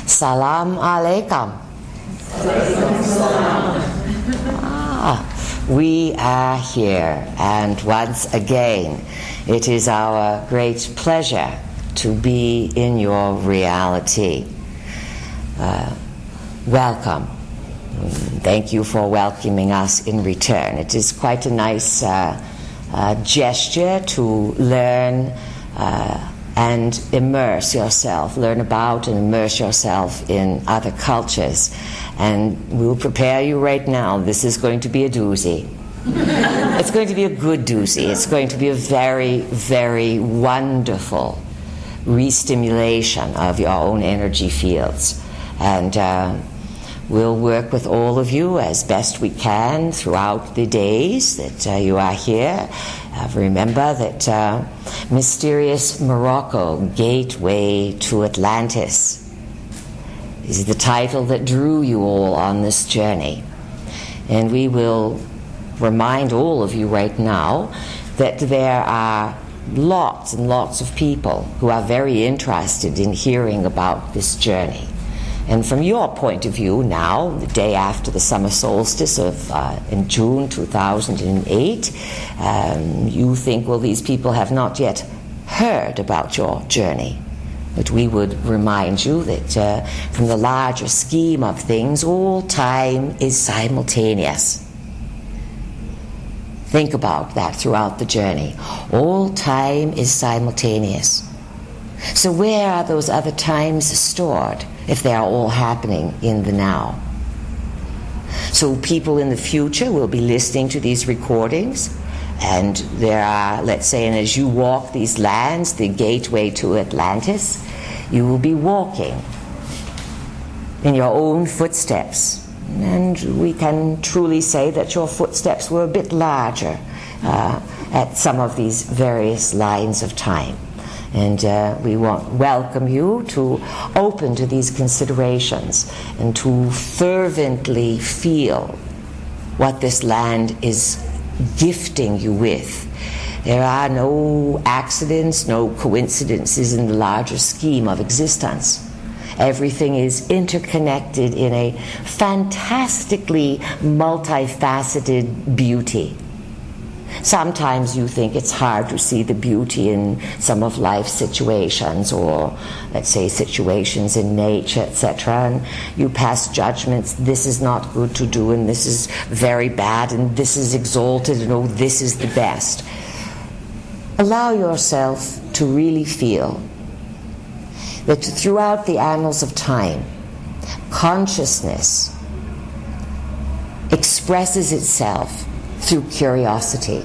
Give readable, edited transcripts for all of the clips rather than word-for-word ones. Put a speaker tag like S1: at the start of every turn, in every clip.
S1: Salam alaikum. We are here, and once again, it is our great pleasure to be in your reality. Welcome. Thank you for welcoming us in return. It is quite a nice gesture to learn and immerse yourself, learn about and immerse yourself in other cultures. And we'll prepare you right now. This is going to be a doozy. It's going to be a good doozy. It's going to be a very, very wonderful re-stimulation of your own energy fields. And we'll work with all of you as best we can throughout the days that you are here. Remember that mysterious Morocco, Gateway to Atlantis, is the title that drew you all on this journey. And we will remind all of you right now that there are lots and lots of people who are very interested in hearing about this journey. And from your point of view now, the day after the summer solstice in June 2008, you think, well, these people have not yet heard about your journey. But we would remind you that from the larger scheme of things, all time is simultaneous. Think about that throughout the journey. All time is simultaneous. So where are those other times stored if they are all happening in the now? So people in the future will be listening to these recordings, and there are, let's say, and as you walk these lands, the gateway to Atlantis, you will be walking in your own footsteps. And we can truly say that your footsteps were a bit larger at some of these various lines of time. And we welcome you to open to these considerations and to fervently feel what this land is gifting you with. There are no accidents, no coincidences in the larger scheme of existence. Everything is interconnected in a fantastically multifaceted beauty. Sometimes you think it's hard to see the beauty in some of life's situations, or let's say situations in nature, etc., and you pass judgments. This is not good to do, and this is very bad, and this is exalted, and oh, this is the best. Allow yourself to really feel that throughout the annals of time, consciousness expresses itself through curiosity.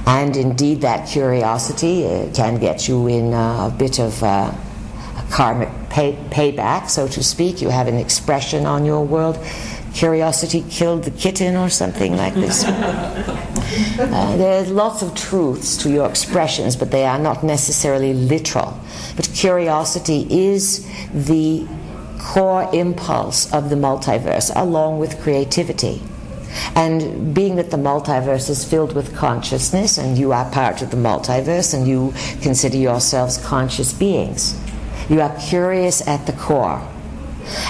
S1: And indeed that curiosity can get you in a bit of a karmic payback, so to speak. You have an expression on your world, curiosity killed the kitten, or something like this. There's lots of truths to your expressions, but they are not necessarily literal. But curiosity is the core impulse of the multiverse, along with creativity. And being that the multiverse is filled with consciousness, and you are part of the multiverse, and you consider yourselves conscious beings, you are curious at the core.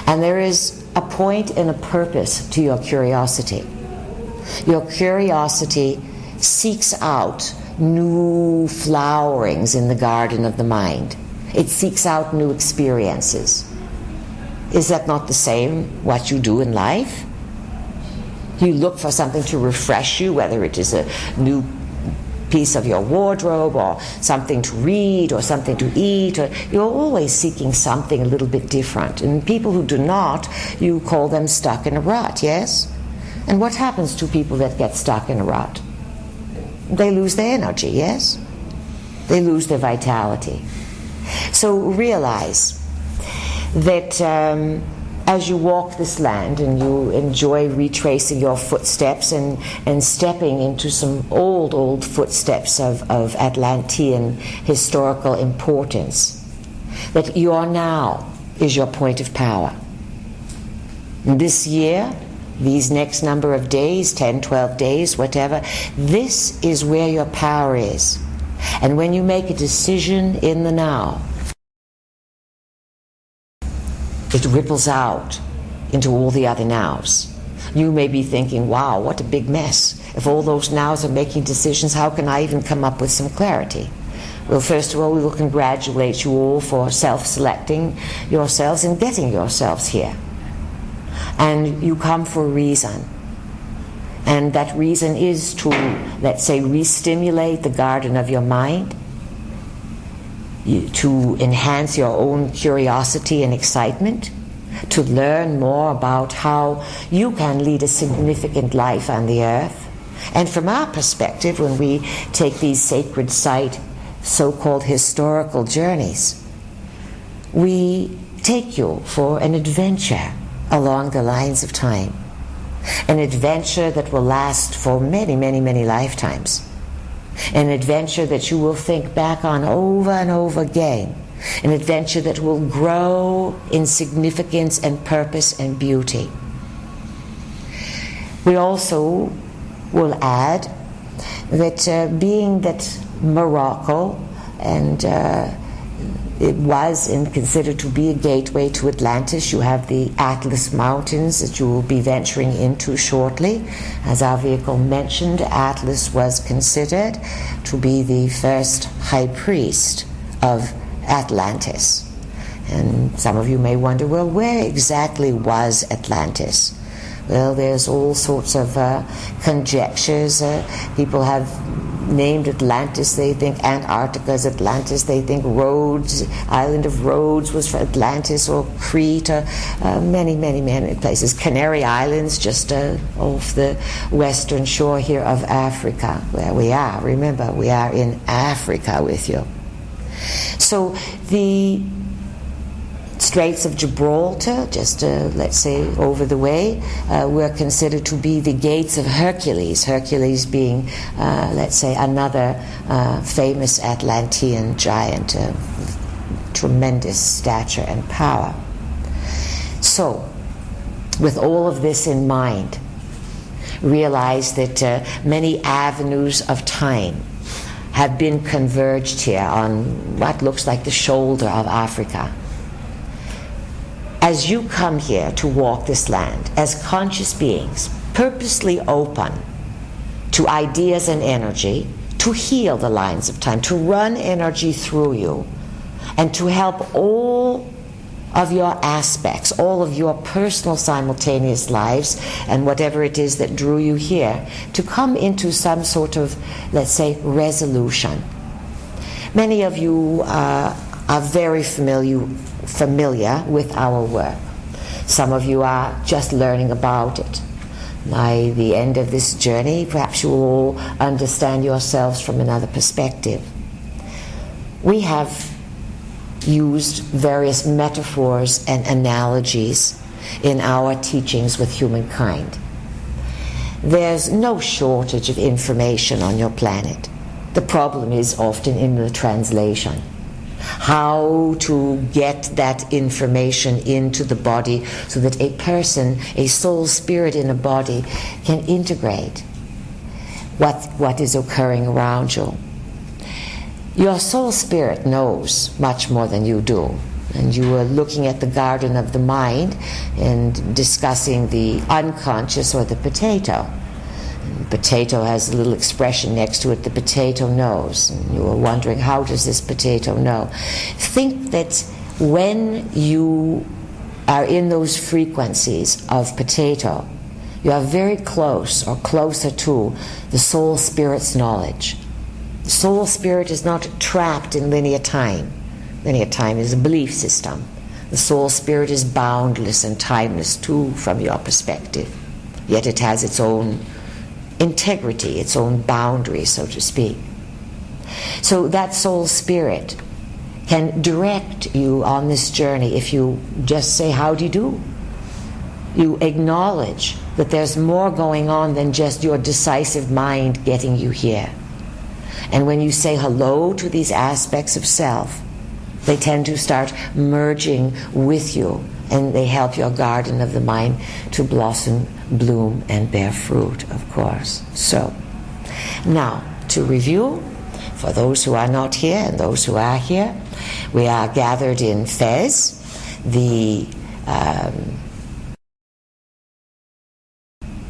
S1: And there is a point and a purpose to your curiosity. Your curiosity seeks out new flowerings in the garden of the mind. It seeks out new experiences. Is that not the same what you do in life? You look for something to refresh you, whether it is a new piece of your wardrobe, or something to read, or something to eat, or you're always seeking something a little bit different. And people who do not, you call them stuck in a rut, yes? And what happens to people that get stuck in a rut? They lose their energy, yes? They lose their vitality. So realize that as you walk this land and you enjoy retracing your footsteps and stepping into some old footsteps of Atlantean historical importance, that your now is your point of power. And this year, these next number of days, 10, 12 days, whatever, this is where your power is. And when you make a decision in the now, it ripples out into all the other nows. You may be thinking, wow, what a big mess. If all those nows are making decisions, how can I even come up with some clarity? Well, first of all, we will congratulate you all for self-selecting yourselves and getting yourselves here. And you come for a reason. And that reason is to, let's say, re-stimulate the garden of your mind, to enhance your own curiosity and excitement, to learn more about how you can lead a significant life on the earth. And from our perspective, when we take these sacred site, so-called historical journeys, we take you for an adventure along the lines of time. An adventure that will last for many, many, many lifetimes. An adventure that you will think back on over and over again. An adventure that will grow in significance and purpose and beauty. We also will add that being that Morocco and it was and considered to be a gateway to Atlantis. You have the Atlas Mountains that you will be venturing into shortly. As our vehicle mentioned, Atlas was considered to be the first high priest of Atlantis. And some of you may wonder, well, where exactly was Atlantis? Well, there's all sorts of conjectures. People have named Atlantis, they think Antarctica's Atlantis, they think Rhodes, island of Rhodes was for Atlantis, or Crete, or many, many, many places. Canary Islands, just off the western shore here of Africa, where we are. Remember, we are in Africa with you. So the Straits of Gibraltar, just let's say over the way, were considered to be the gates of Hercules. Hercules being, let's say, another famous Atlantean giant of tremendous stature and power. So, with all of this in mind, realize that many avenues of time have been converged here on what looks like the shoulder of Africa. As you come here to walk this land as conscious beings, purposely open to ideas and energy, to heal the lines of time, to run energy through you, and to help all of your aspects, all of your personal simultaneous lives, and whatever it is that drew you here, to come into some sort of, let's say, resolution. Many of you are very familiar with our work. Some of you are just learning about it. By the end of this journey, perhaps you will all understand yourselves from another perspective. We have used various metaphors and analogies in our teachings with humankind. There's no shortage of information on your planet. The problem is often in the translation. How to get that information into the body so that a person, a soul spirit in a body, can integrate what is occurring around you. Your soul spirit knows much more than you do. And you were looking at the garden of the mind and discussing the unconscious, or the potato. Potato has a little expression next to it, the potato knows. And you were wondering, how does this potato know? Think that when you are in those frequencies of potato, you are very close, or closer to, the soul spirit's knowledge. The soul spirit is not trapped in linear time. Linear time is a belief system. The soul spirit is boundless and timeless too, from your perspective. Yet it has its own integrity, its own boundaries, so to speak. So that soul spirit can direct you on this journey if you just say, how do you do? You acknowledge that there's more going on than just your decisive mind getting you here. And when you say hello to these aspects of self, they tend to start merging with you, and they help your garden of the mind to blossom, bloom, and bear fruit, of course. So, now, to review, for those who are not here and those who are here, we are gathered in Fez, the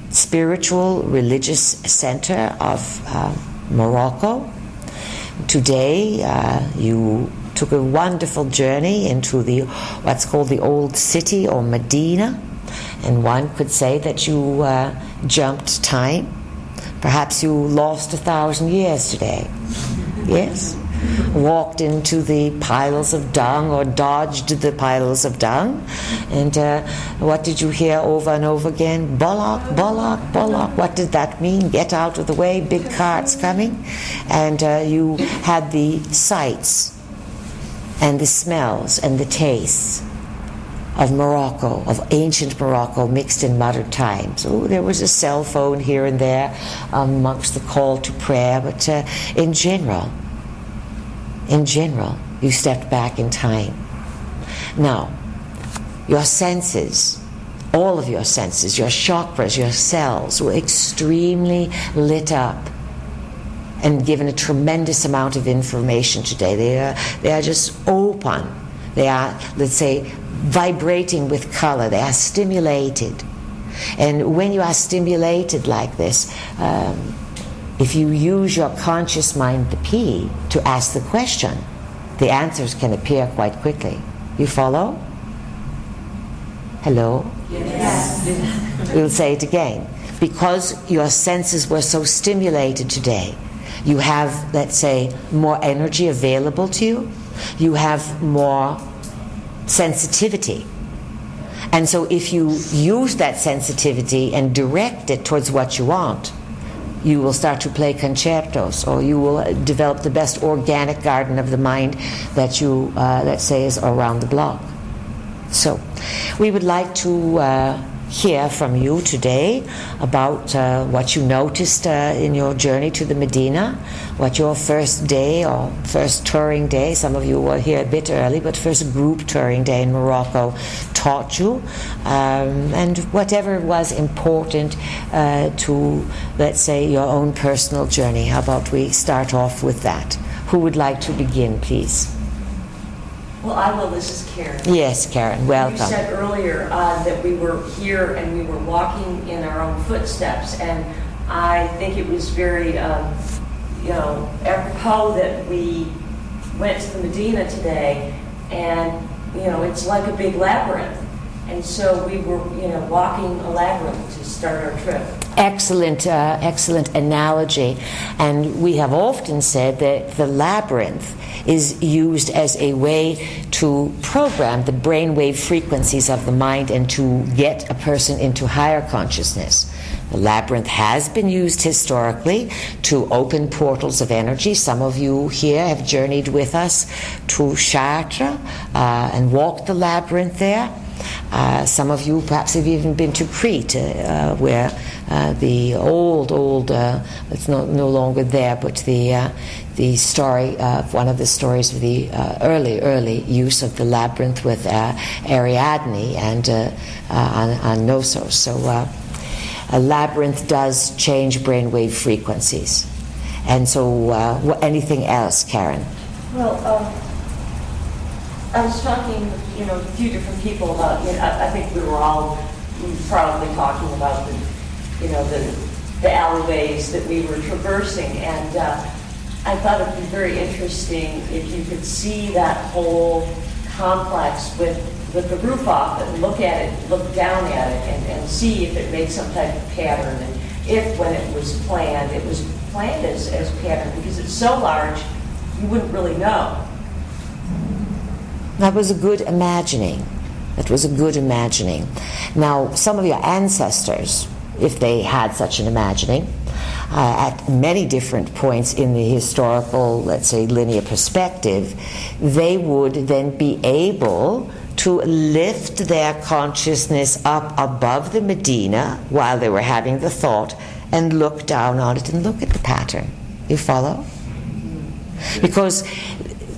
S1: spiritual, religious center of Morocco. Today, you took a wonderful journey into what's called the Old City, or Medina, and one could say that you jumped time. Perhaps you lost 1,000 years today. Yes? Walked into the piles of dung, or dodged the piles of dung. And what did you hear over and over again? Bollock, bollock, bollock. What did that mean? Get out of the way, big carts coming. And you had the sights and the smells and the tastes of Morocco, of ancient Morocco, mixed in modern times. Oh, there was a cell phone here and there amongst the call to prayer, but in general, you stepped back in time. Now, your senses, all of your senses, your chakras, your cells, were extremely lit up and given a tremendous amount of information today. They are just open. They are, let's say, vibrating with color. They are stimulated. And when you are stimulated like this, if you use your conscious mind, the P, to ask the question, the answers can appear quite quickly. You follow? Hello?
S2: Yes.
S1: We'll say it again. Because your senses were so stimulated today, you have, let's say, more energy available to you. You have more sensitivity. And so if you use that sensitivity and direct it towards what you want, you will start to play concertos, or you will develop the best organic garden of the mind that you, let's say, is around the block. So we would like to hear from you today about what you noticed in your journey to the Medina, what your first day or first touring day, some of you were here a bit early, but first group touring day in Morocco taught you, and whatever was important to, let's say, your own personal journey. How about we start off with that? Who would like to begin, please?
S2: Well, I will. This is Karen.
S1: Yes, Karen, welcome.
S2: You said earlier that we were here and we were walking in our own footsteps, and I think it was very, apropos that we went to the Medina today, and, it's like a big labyrinth. And so we were, walking a labyrinth to start our trip.
S1: Excellent analogy. And we have often said that the labyrinth is used as a way to program the brainwave frequencies of the mind and to get a person into higher consciousness. The labyrinth has been used historically to open portals of energy. Some of you here have journeyed with us to Chartres and walked the labyrinth there. Some of you perhaps have even been to Crete, where the old, it's no longer there, but the story of one of the stories of the early use of the labyrinth with Ariadne and Knossos. So a labyrinth does change brainwave frequencies. And so anything else, Karen?
S2: Well, I was talking, with, a few different people about, I think we were all probably talking about the alleyways that we were traversing, and I thought it would be very interesting if you could see that whole complex with the roof off and look at it, look down at it, and see if it makes some type of pattern, and if when it was planned as pattern, because it's so large, you wouldn't really know.
S1: That was a good imagining. Now, some of your ancestors, if they had such an imagining, at many different points in the historical, let's say, linear perspective, they would then be able to lift their consciousness up above the Medina while they were having the thought and look down on it and look at the pattern. You follow? Because,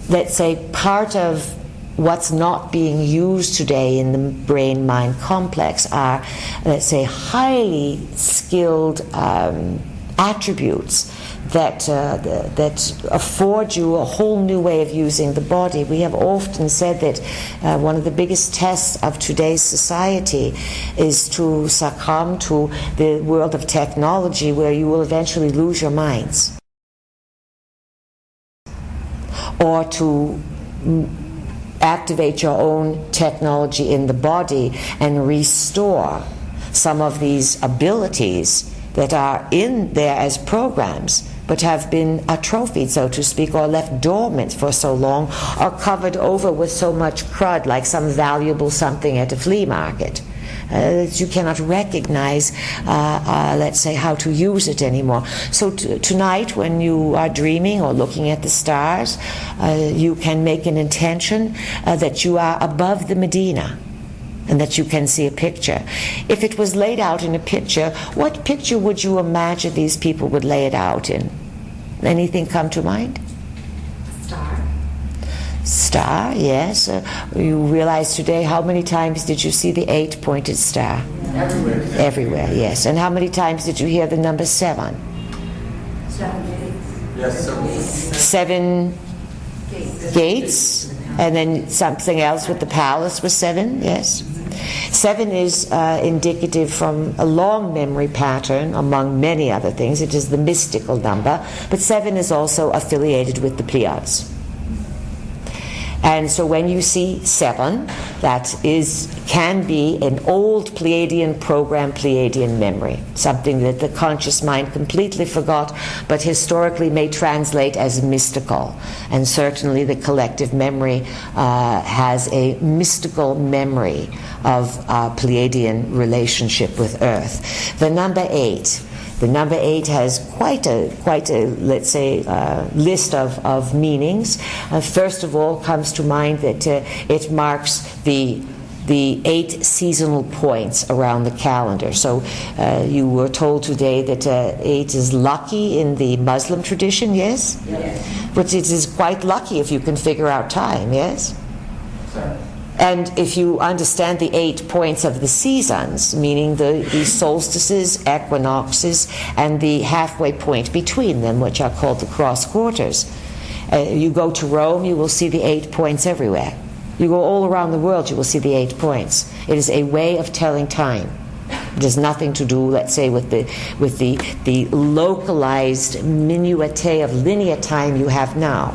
S1: let's say, part of what's not being used today in the brain-mind complex are, let's say, highly skilled attributes that afford you a whole new way of using the body. We have often said that one of the biggest tests of today's society is to succumb to the world of technology, where you will eventually lose your minds, or to activate your own technology in the body and restore some of these abilities that are in there as programs, but have been atrophied, so to speak, or left dormant for so long, or covered over with so much crud, like some valuable something at a flea market, that you cannot recognize, let's say, how to use it anymore. So tonight, when you are dreaming or looking at the stars, you can make an intention that you are above the Medina, and that you can see a picture. If it was laid out in a picture, what picture would you imagine these people would lay it out in? Anything come to mind?
S3: Star.
S1: Star, yes. You realize today, how many times did you see the 8-pointed star?
S3: Everywhere.
S1: Everywhere, yes. And how many times did you hear the number 7?
S3: 7 gates.
S4: Yes, sir.
S1: 7 gates, and then something else with the palace was 7, yes. 7 is indicative from a long memory pattern, among many other things. It is the mystical number, but 7 is also affiliated with the Pleiades. And so when you see 7, that can be an old Pleiadian program, Pleiadian memory, something that the conscious mind completely forgot, but historically may translate as mystical. And certainly the collective memory has a mystical memory of Pleiadian relationship with Earth. The number 8. The number 8 has quite a let's say, list of meanings. First of all, comes to mind that it marks the 8 seasonal points around the calendar. So you were told today that 8 is lucky in the Muslim tradition, yes?
S3: Yes.
S1: But it is quite lucky if you can figure out time, yes?
S3: Sir.
S1: And if you understand the 8 points of the seasons, meaning the solstices, equinoxes, and the halfway point between them, which are called the cross quarters. You go to Rome, you will see the 8 points everywhere. You go all around the world, you will see the 8 points. It is a way of telling time. It has nothing to do, let's say, with the localized minuetae of linear time you have now.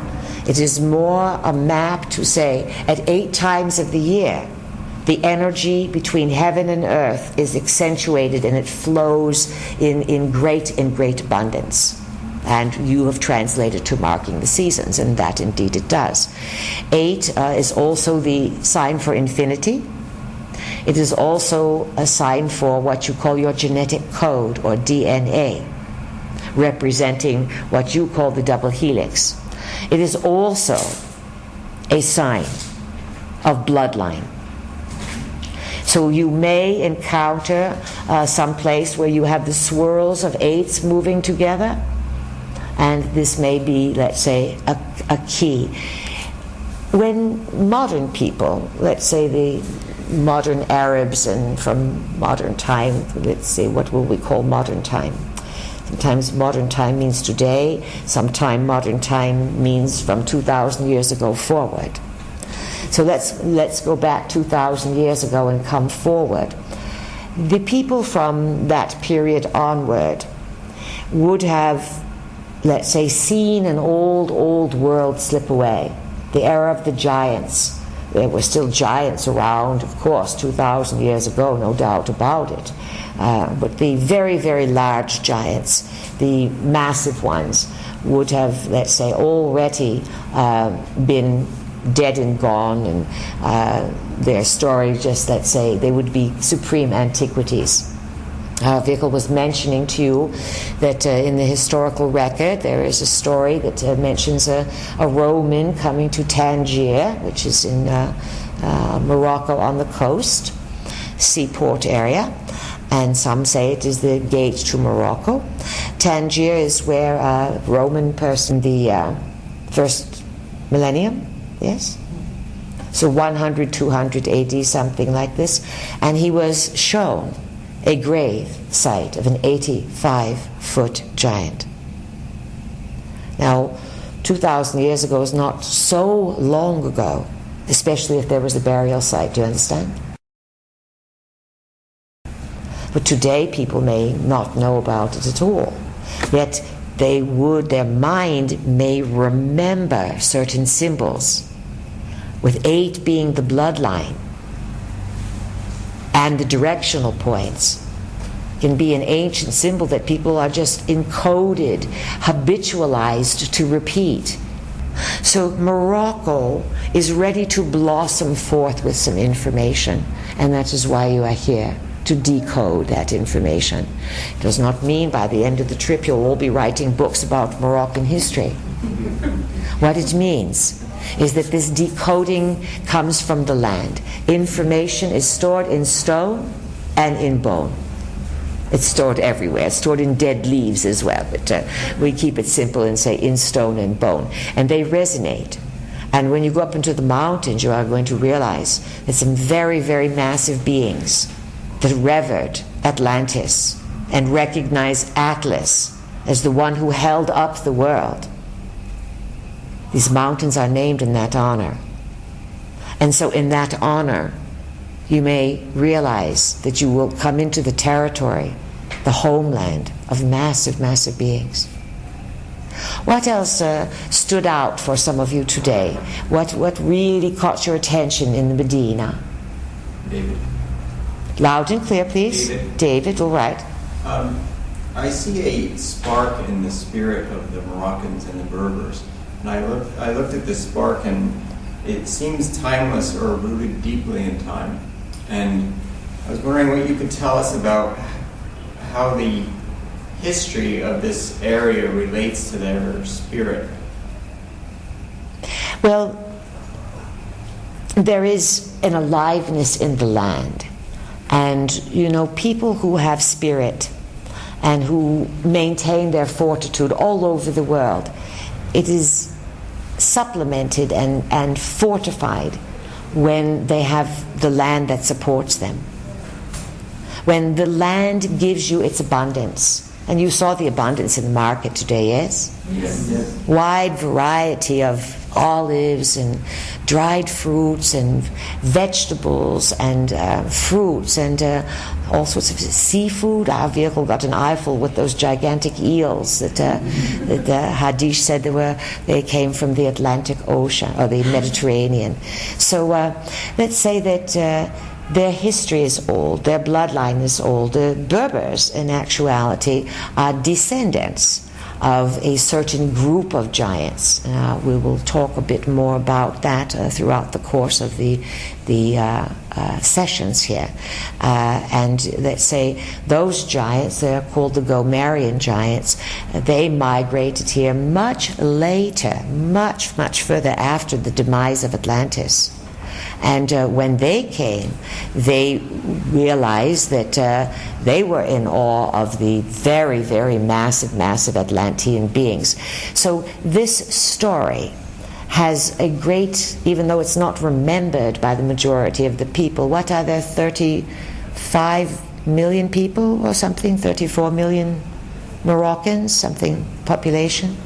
S1: It is more a map to say, at 8 times of the year, the energy between heaven and earth is accentuated, and it flows in great abundance. And you have translated to marking the seasons, and that indeed it does. 8 is also the sign for infinity. It is also a sign for what you call your genetic code, or DNA, representing what you call the double helix. It is also a sign of bloodline. So you may encounter some place where you have the swirls of 8s moving together, and this may be, let's say, a key. When modern people, let's say the modern Arabs, and from modern time, let's say, what will we call modern time? Sometimes modern time means today, sometimes modern time means from 2,000 years ago forward. So let's go back 2,000 years ago and come forward. The people from that period onward would have, let's say, seen an old world slip away. The era of the giants. There were still giants around, of course, 2,000 years ago, no doubt about it. But the very large giants, the massive ones, would have, let's say, already been dead and gone, and their story, just, let's say, they would be supreme antiquities. Vikkel was mentioning to you that in the historical record there is a story that mentions a Roman coming to Tangier, which is in Morocco on the coast, seaport area, and some say it is the gate to Morocco. Tangier is where a Roman person, the first millennium, yes? So 100, 200 AD, something like this, and he was shown a grave site of an 85-foot giant. Now, 2,000 years ago is not so long ago, especially if there was a burial site, do you understand? But today people may not know about it at all. Yet their mind may remember certain symbols, with 8 being the bloodline, and the directional points can be an ancient symbol that people are just encoded, habitualized to repeat. So Morocco is ready to blossom forth with some information, and that is why you are here, to decode that information. It does not mean by the end of the trip you'll all be writing books about Moroccan history. What it means is that this decoding comes from the land. Information is stored in stone and in bone. It's stored everywhere. It's stored in dead leaves as well, but we keep it simple and say in stone and bone. And they resonate. And when you go up into the mountains, you are going to realize that some very, very massive beings that revered Atlantis and recognized Atlas as the one who held up the world. These mountains are named in that honor. And so in that honor, you may realize that you will come into the territory, the homeland of massive, massive beings. What else stood out for some of you today? What really caught your attention in the Medina?
S4: David.
S1: Loud and clear, please. David, all right.
S4: I see a spark in the spirit of the Moroccans and the Berbers. And I looked at this spark, and it seems timeless or rooted deeply in time. And I was wondering what you could tell us about how the history of this area relates to their spirit.
S1: Well, there is an aliveness in the land. And, you know, people who have spirit and who maintain their fortitude all over the world, it is supplemented and fortified when they have the land that supports them. When the land gives you its abundance, and you saw the abundance in the market today, yes?
S4: Yes.
S1: Wide variety of olives and dried fruits and vegetables and fruits and all sorts of seafood. Our vehicle got an eyeful with those gigantic eels that Hadish said they came from the Atlantic Ocean or the Mediterranean. So let's say that their history is old, their bloodline is old. The Berbers, in actuality, are descendants of a certain group of giants. We will talk a bit more about that throughout the course of the sessions here. And let's say those giants, they're called the Gomerian giants, they migrated here much later, much, much further after the demise of Atlantis. And when they came, they realized that they were in awe of the very, very massive, massive Atlantean beings. So this story has a great, even though it's not remembered by the majority of the people, what are there, 35 million people or something, 34 million Moroccans, something population.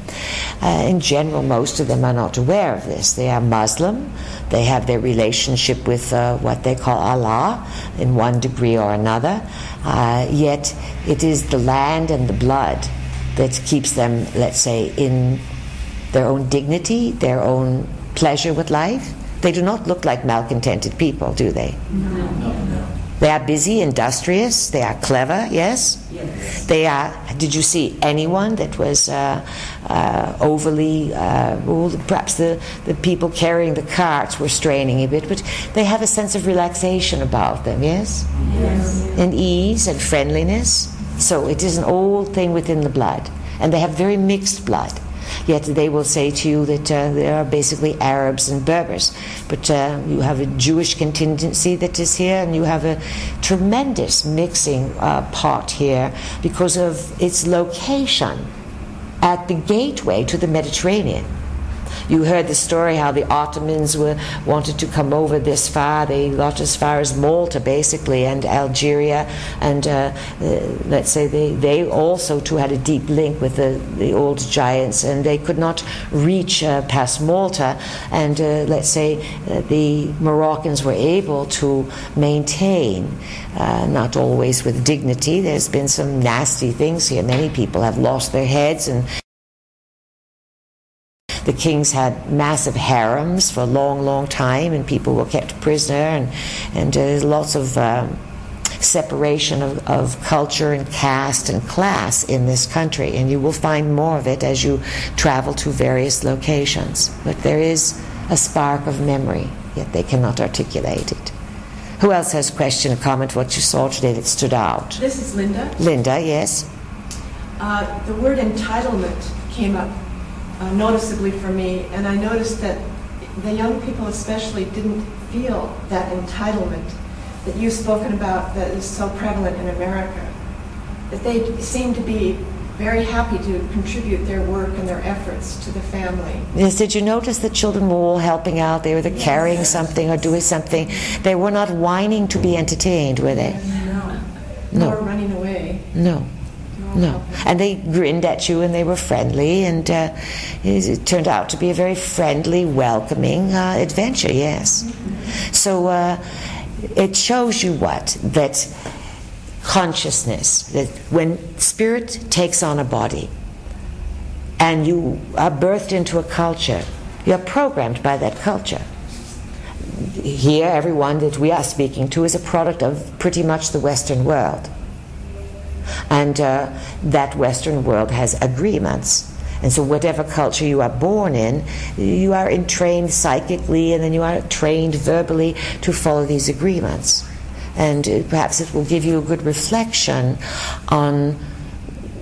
S1: In general, most of them are not aware of this. They are Muslim. They have their relationship with what they call Allah in one degree or another. Yet it is the land and the blood that keeps them, let's say, in their own dignity, their own pleasure with life. They do not look like malcontented people, do they?
S4: No.
S1: They are busy, industrious, they are clever, yes?
S2: Yes.
S1: They are, did you see anyone that was overly, perhaps the people carrying the carts were straining a bit, but they have a sense of relaxation about them, yes?
S2: Yes.
S1: And ease and friendliness. So it is an old thing within the blood. And they have very mixed blood. Yet they will say to you that they are basically Arabs and Berbers. But you have a Jewish contingency that is here, and you have a tremendous mixing pot here because of its location at the gateway to the Mediterranean. You heard the story how the Ottomans wanted to come over this far. They got as far as Malta, basically, and Algeria, and let's say they also too had a deep link with the old giants, and they could not reach past Malta, and let's say the Moroccans were able to maintain, not always with dignity. There's been some nasty things here. Many people have lost their heads, and the kings had massive harems for a long, long time, and people were kept prisoner, and there's lots of separation of culture and caste and class in this country, and you will find more of it as you travel to various locations. But there is a spark of memory, yet they cannot articulate it. Who else has a question or comment what you saw today that stood out?
S5: This is Linda.
S1: Linda, yes?
S5: The word entitlement came up noticeably for me, and I noticed that the young people especially didn't feel that entitlement that you've spoken about that is so prevalent in America. That they seem to be very happy to contribute their work and their efforts to the family.
S1: Yes, did you notice the children were all helping out? They were either carrying something or doing something. They were not whining to be entertained, were they?
S5: No. Nor running away.
S1: No. No. And they grinned at you, and they were friendly, and it turned out to be a very friendly, welcoming adventure, yes. So it shows you what? That consciousness, that when spirit takes on a body and you are birthed into a culture, you're programmed by that culture. Here, everyone that we are speaking to is a product of pretty much the Western world. And that Western world has agreements. And so whatever culture you are born in, you are entrained psychically, and then you are trained verbally to follow these agreements. And perhaps it will give you a good reflection on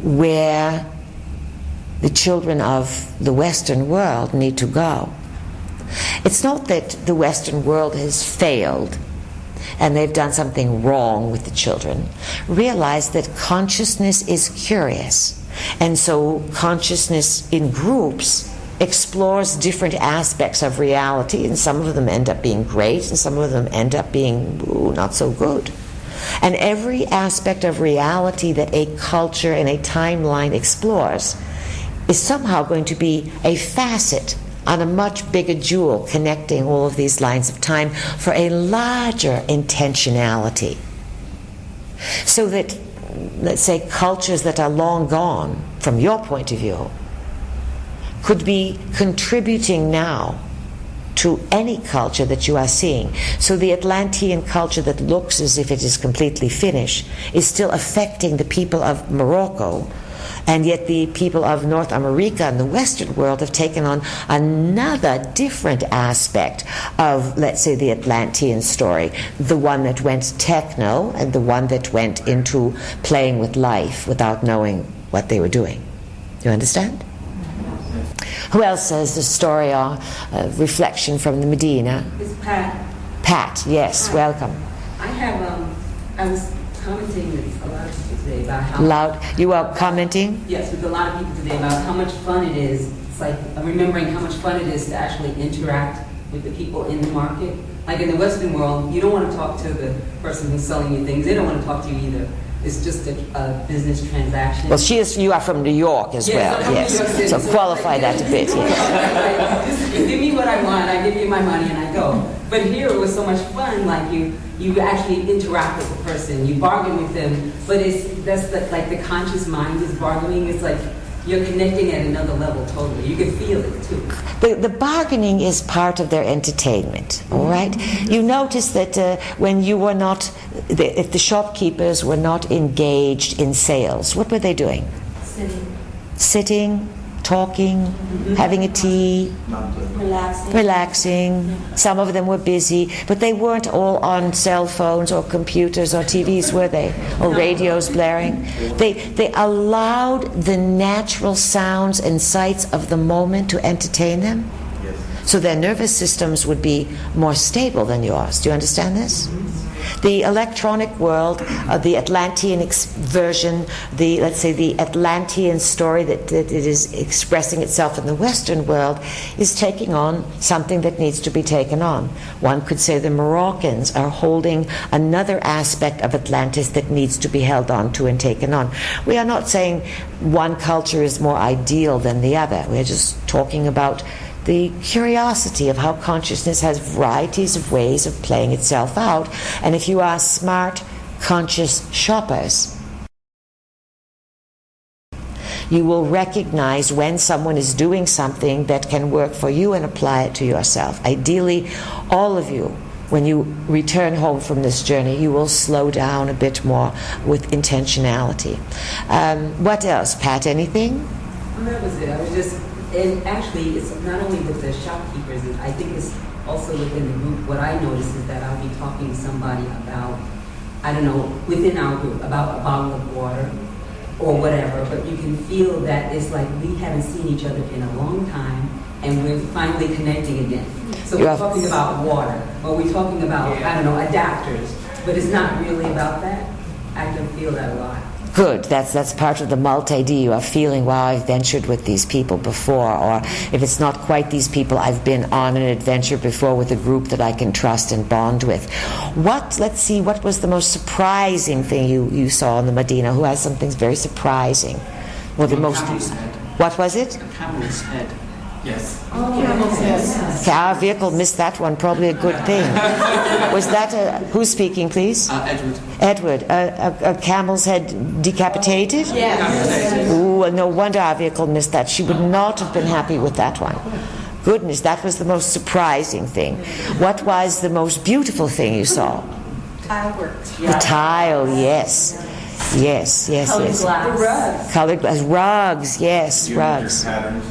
S1: where the children of the Western world need to go. It's not that the Western world has failed and they've done something wrong with the children. Realize that consciousness is curious, and so consciousness in groups explores different aspects of reality, and some of them end up being great, and some of them end up being not so good. And every aspect of reality that a culture and a timeline explores is somehow going to be a facet on a much bigger jewel connecting all of these lines of time for a larger intentionality. So that, let's say, cultures that are long gone, from your point of view, could be contributing now to any culture that you are seeing. So the Atlantean culture that looks as if it is completely finished is still affecting the people of Morocco, and yet the people of North America and the Western world have taken on another different aspect of, let's say, the Atlantean story, the one that went techno and the one that went into playing with life without knowing what they were doing. You understand? Who else has the story or reflection from the Medina?
S6: It's Pat.
S1: Pat, yes,
S6: Hi.
S1: welcome.
S6: I was commenting with a lot of people today about how...
S1: Loud. You are commenting?
S6: Yes, with a lot of people today about how much fun it is. It's like remembering how much fun it is to actually interact with the people in the market. Like in the Western world, you don't want to talk to the person who's selling you things. They don't want to talk to you either. It's just a business transaction.
S1: Well, you are from New York as well,
S6: I'm from
S1: yes.
S6: New York City,
S1: So qualify that a bit, yes.
S6: Just give me what I want, I give you my money, and I go. But here it was so much fun. Like you actually interact with the person, you bargain with them. But like the conscious mind is bargaining. It's like you're connecting at another level totally. You can feel it too.
S1: The bargaining is part of their entertainment, all right? You notice that when you were not, if the shopkeepers were not engaged in sales, what were they doing? Sitting, talking, having a tea, relaxing. Some of them were busy, but they weren't all on cell phones or computers or TVs, were they? Or radios blaring. They allowed the natural sounds and sights of the moment to entertain them. So their nervous systems would be more stable than yours. Do you understand this? The electronic world, the Atlantean version, let's say the Atlantean story that it is expressing itself in the Western world, is taking on something that needs to be taken on. One could say the Moroccans are holding another aspect of Atlantis that needs to be held on to and taken on. We are not saying one culture is more ideal than the other. We're just talking about the curiosity of how consciousness has varieties of ways of playing itself out. And if you are smart, conscious shoppers, you will recognize when someone is doing something that can work for you and apply it to yourself. Ideally, all of you, when you return home from this journey, you will slow down a bit more with intentionality. What else, Pat? Anything?
S6: Well, that was it. I was just, and actually, it's not only with the shopkeepers, I think it's also within the group. What I notice is that I'll be talking to somebody about, I don't know, within our group, about a bottle of water or whatever, but you can feel that it's like we haven't seen each other in a long time, and we're finally connecting again. So we're talking about water, or we're talking about, I don't know, adapters, but it's not really about that. I can feel that a lot.
S1: Good. That's part of the multi-D. You are feeling, wow, I've ventured with these people before, or if it's not quite these people, I've been on an adventure before with a group that I can trust and bond with. Let's see, what was the most surprising thing you saw in the Medina? Who has something very surprising? Well, the most.
S7: Camel's head.
S1: What was it?
S7: A camel's head. Yes.
S1: Our vehicle missed that one. Probably a good thing. Was that who's speaking, please?
S7: Edward.
S1: Edward. A camel's head decapitated?
S7: Decapitated.
S1: Ooh, no wonder our vehicle missed that. She would not have been happy with that one. Goodness, that was the most surprising thing. What was the most beautiful thing you saw?
S3: Tile work.
S1: The tile, yes. Yes. Colored glass. Rugs, yes, rugs.
S4: Patterns.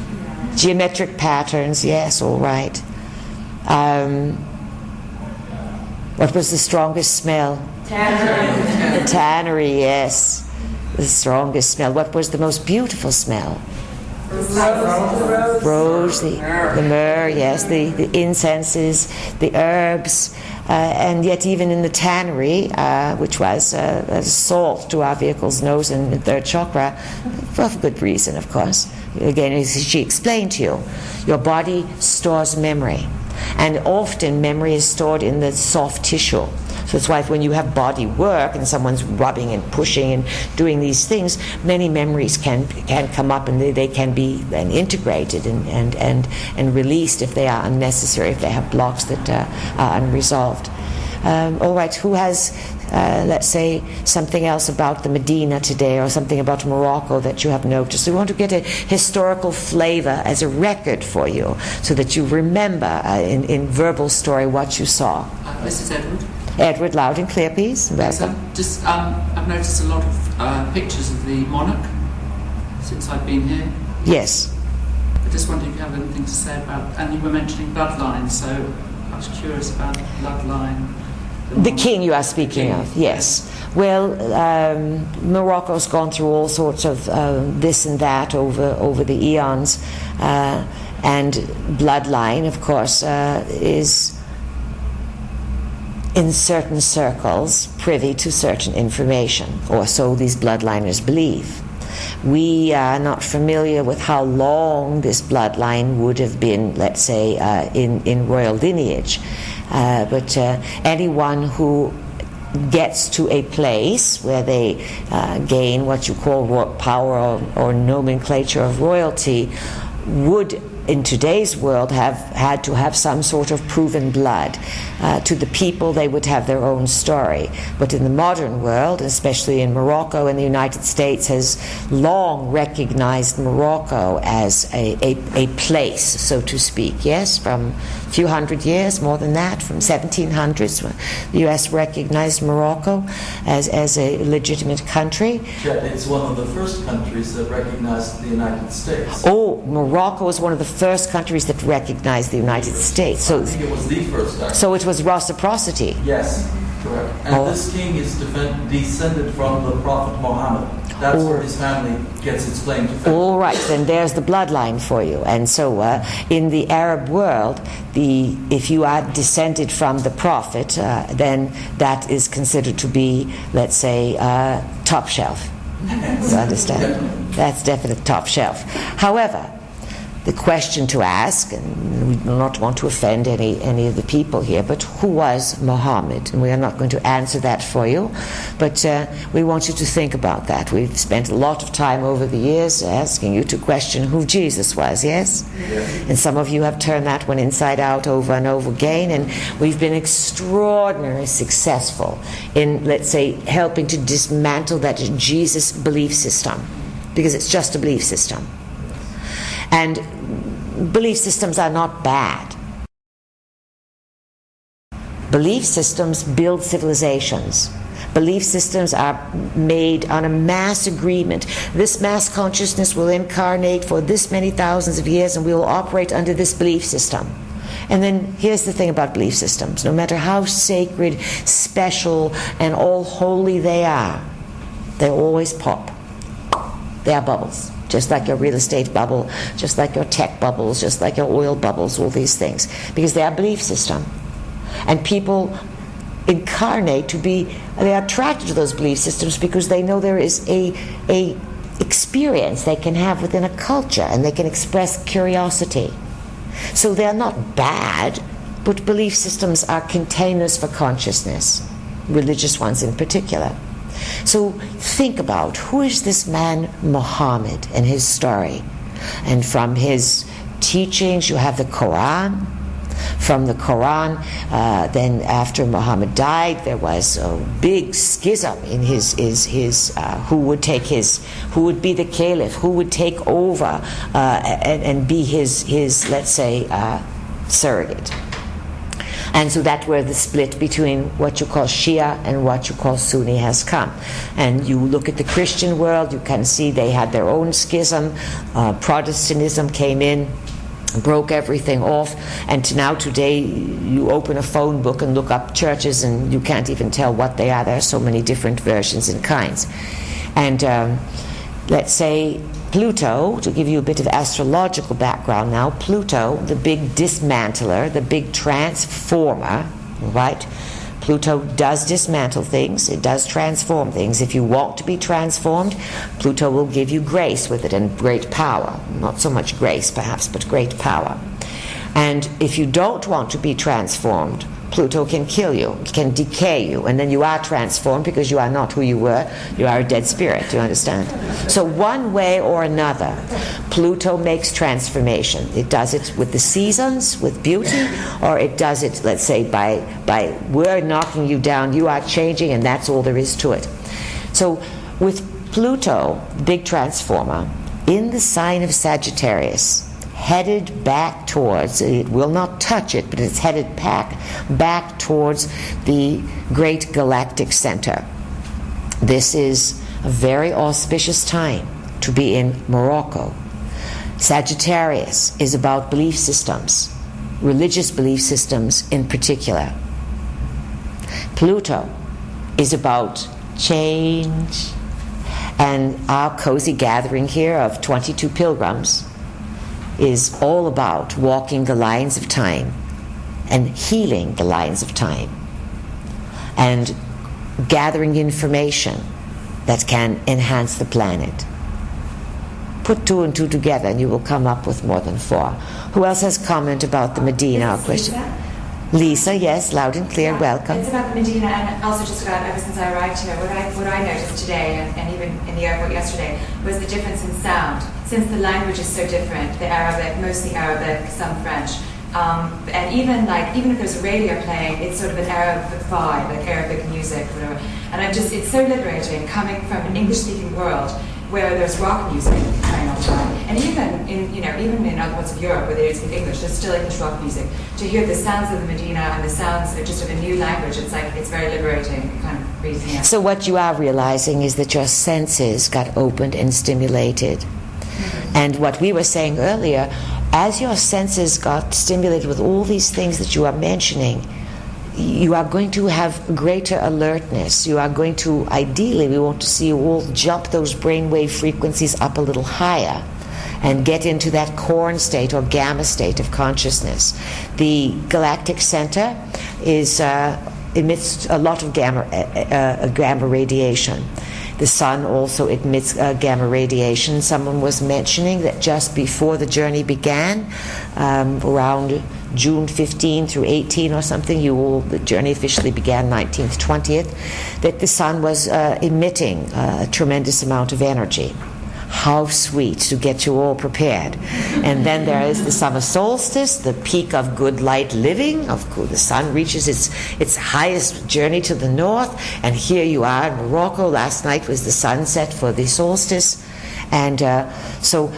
S1: Geometric patterns, yes, all right. What was the strongest smell?
S2: Tannery.
S1: The tannery, yes. The strongest smell. What was the most beautiful smell? Rose, the myrrh, yes, the incenses, the herbs, and yet even in the tannery, which was a salt to our vehicle's nose and the third chakra, for good reason, of course. Again, as she explained to you, your body stores memory, and often memory is stored in the soft tissue. So that's why when you have body work and someone's rubbing and pushing and doing these things, many memories can come up, and they can be then integrated and released if they are unnecessary, if they have blocks that are unresolved. All right, who has, let's say, something else about the Medina today, or something about Morocco that you have noticed? We want to get a historical flavor as a record for you, so that you remember in verbal story what you saw.
S7: This is Edward.
S1: Edward, loud and clear, please. Welcome.
S7: So I've noticed a lot of pictures of the monarch since I've been here.
S1: Yes.
S7: I just wondered if you have anything to say about, and you were mentioning bloodline, so I was curious about bloodline.
S1: The king you are speaking of, yes. Well, Morocco's gone through all sorts of this and that over the eons, and bloodline, of course, is in certain circles privy to certain information, or so these bloodliners believe. We are not familiar with how long this bloodline would have been, let's say, in royal lineage. But anyone who gets to a place where they gain what you call power or nomenclature of royalty would, in today's world, have had to have some sort of proven blood. To the people, they would have their own story. But in the modern world, especially in Morocco, and the United States has long recognized Morocco as a place, so to speak, yes, from a few hundred years, more than that, from 1700s, the U.S. recognized Morocco as a legitimate country.
S8: Yeah, it's one of the first countries that recognized the United States.
S1: Oh, Morocco was one of the first countries that recognized the United States. So,
S8: I think it was the first country.
S1: so it was reciprocity.
S8: Yes, correct. And this king is descended from the Prophet Muhammad. That's where his family gets its claim to fame.
S1: All right, then there's the bloodline for you. And so in the Arab world, if you are descended from the prophet, then that is considered to be, let's say, top shelf. You understand? That's definitely top shelf. However, the question to ask, and we do not want to offend any of the people here, but who was Muhammad? And we are not going to answer that for you, but we want you to think about that. We've spent a lot of time over the years asking you to question who Jesus was, yes? And some of you have turned that one inside out over and over again, and we've been extraordinarily successful in, let's say, helping to dismantle that Jesus belief system, because it's just a belief system. And belief systems are not bad. Belief systems build civilizations. Belief systems are made on a mass agreement. This mass consciousness will incarnate for this many thousands of years, and we will operate under this belief system. And then here's the thing about belief systems. No matter how sacred, special, and all holy they are, they always pop. They are bubbles. Just like your real estate bubble, just like your tech bubbles, just like your oil bubbles, all these things. Because they are belief system. And people incarnate to be, they are attracted to those belief systems because they know there is a experience they can have within a culture, and they can express curiosity. So they are not bad, but belief systems are containers for consciousness, religious ones in particular. So think about, who is this man Muhammad and his story? And from his teachings you have the Quran. From the Quran, then after Muhammad died, there was a big schism in his who would be the caliph, who would take over and be his let's say surrogate. And so that's where the split between what you call Shia and what you call Sunni has come. And you look at the Christian world, you can see they had their own schism. Protestantism came in, broke everything off, and now today you open a phone book and look up churches and you can't even tell what they are. There are so many different versions and kinds. And let's say Pluto, to give you a bit of astrological background now, Pluto, the big dismantler, the big transformer, right? Pluto does dismantle things, it does transform things. If you want to be transformed, Pluto will give you grace with it and great power. Not so much grace perhaps, but great power. And if you don't want to be transformed, Pluto can kill you, can decay you, and then you are transformed because you are not who you were. You are a dead spirit, do you understand? So one way or another, Pluto makes transformation. It does it with the seasons, with beauty, or it does it, let's say, by we're knocking you down, you are changing, and that's all there is to it. So with Pluto, big transformer, in the sign of Sagittarius, headed back towards, it will not touch it, but it's headed back towards the great galactic center. This is a very auspicious time to be in Morocco. Sagittarius is about belief systems, religious belief systems in particular. Pluto is about change, and our cozy gathering here of 22 pilgrims is all about walking the lines of time and healing the lines of time and gathering information that can enhance the planet. Put two and two together and you will come up with more than four. Who else has comment about the Medina question? Lisa, yes, loud and clear, welcome.
S3: It's about the Medina, and also just about ever since I arrived here, what I noticed today and even in the airport yesterday was the difference in sound. Since the language is so different, the Arabic, mostly Arabic, some French, and even if there's a radio playing, it's sort of an Arab vibe, like Arabic music, whatever. And it's so liberating coming from an English-speaking world where there's rock music playing all the time, and even in other parts of Europe where they speak English, there's still English rock music. To hear the sounds of the Medina and the sounds of just of a new language, it's very liberating, kind of reasoning. Yeah.
S1: So what you are realizing is that your senses got opened and stimulated. Mm-hmm. And what we were saying earlier, as your senses got stimulated with all these things that you are mentioning, you are going to have greater alertness. You are going to, ideally, we want to see you all jump those brainwave frequencies up a little higher and get into that corn state or gamma state of consciousness. The galactic center emits a lot of gamma radiation. The sun also emits gamma radiation. Someone was mentioning that just before the journey began, around June 15 through 18 or something, the journey officially began 19th, 20th, that the sun was emitting a tremendous amount of energy. How sweet to get you all prepared. And then there is the summer solstice, the peak of good light living. Of course, the sun reaches its highest journey to the north, and here you are in Morocco. Last night was the sunset for the solstice. And so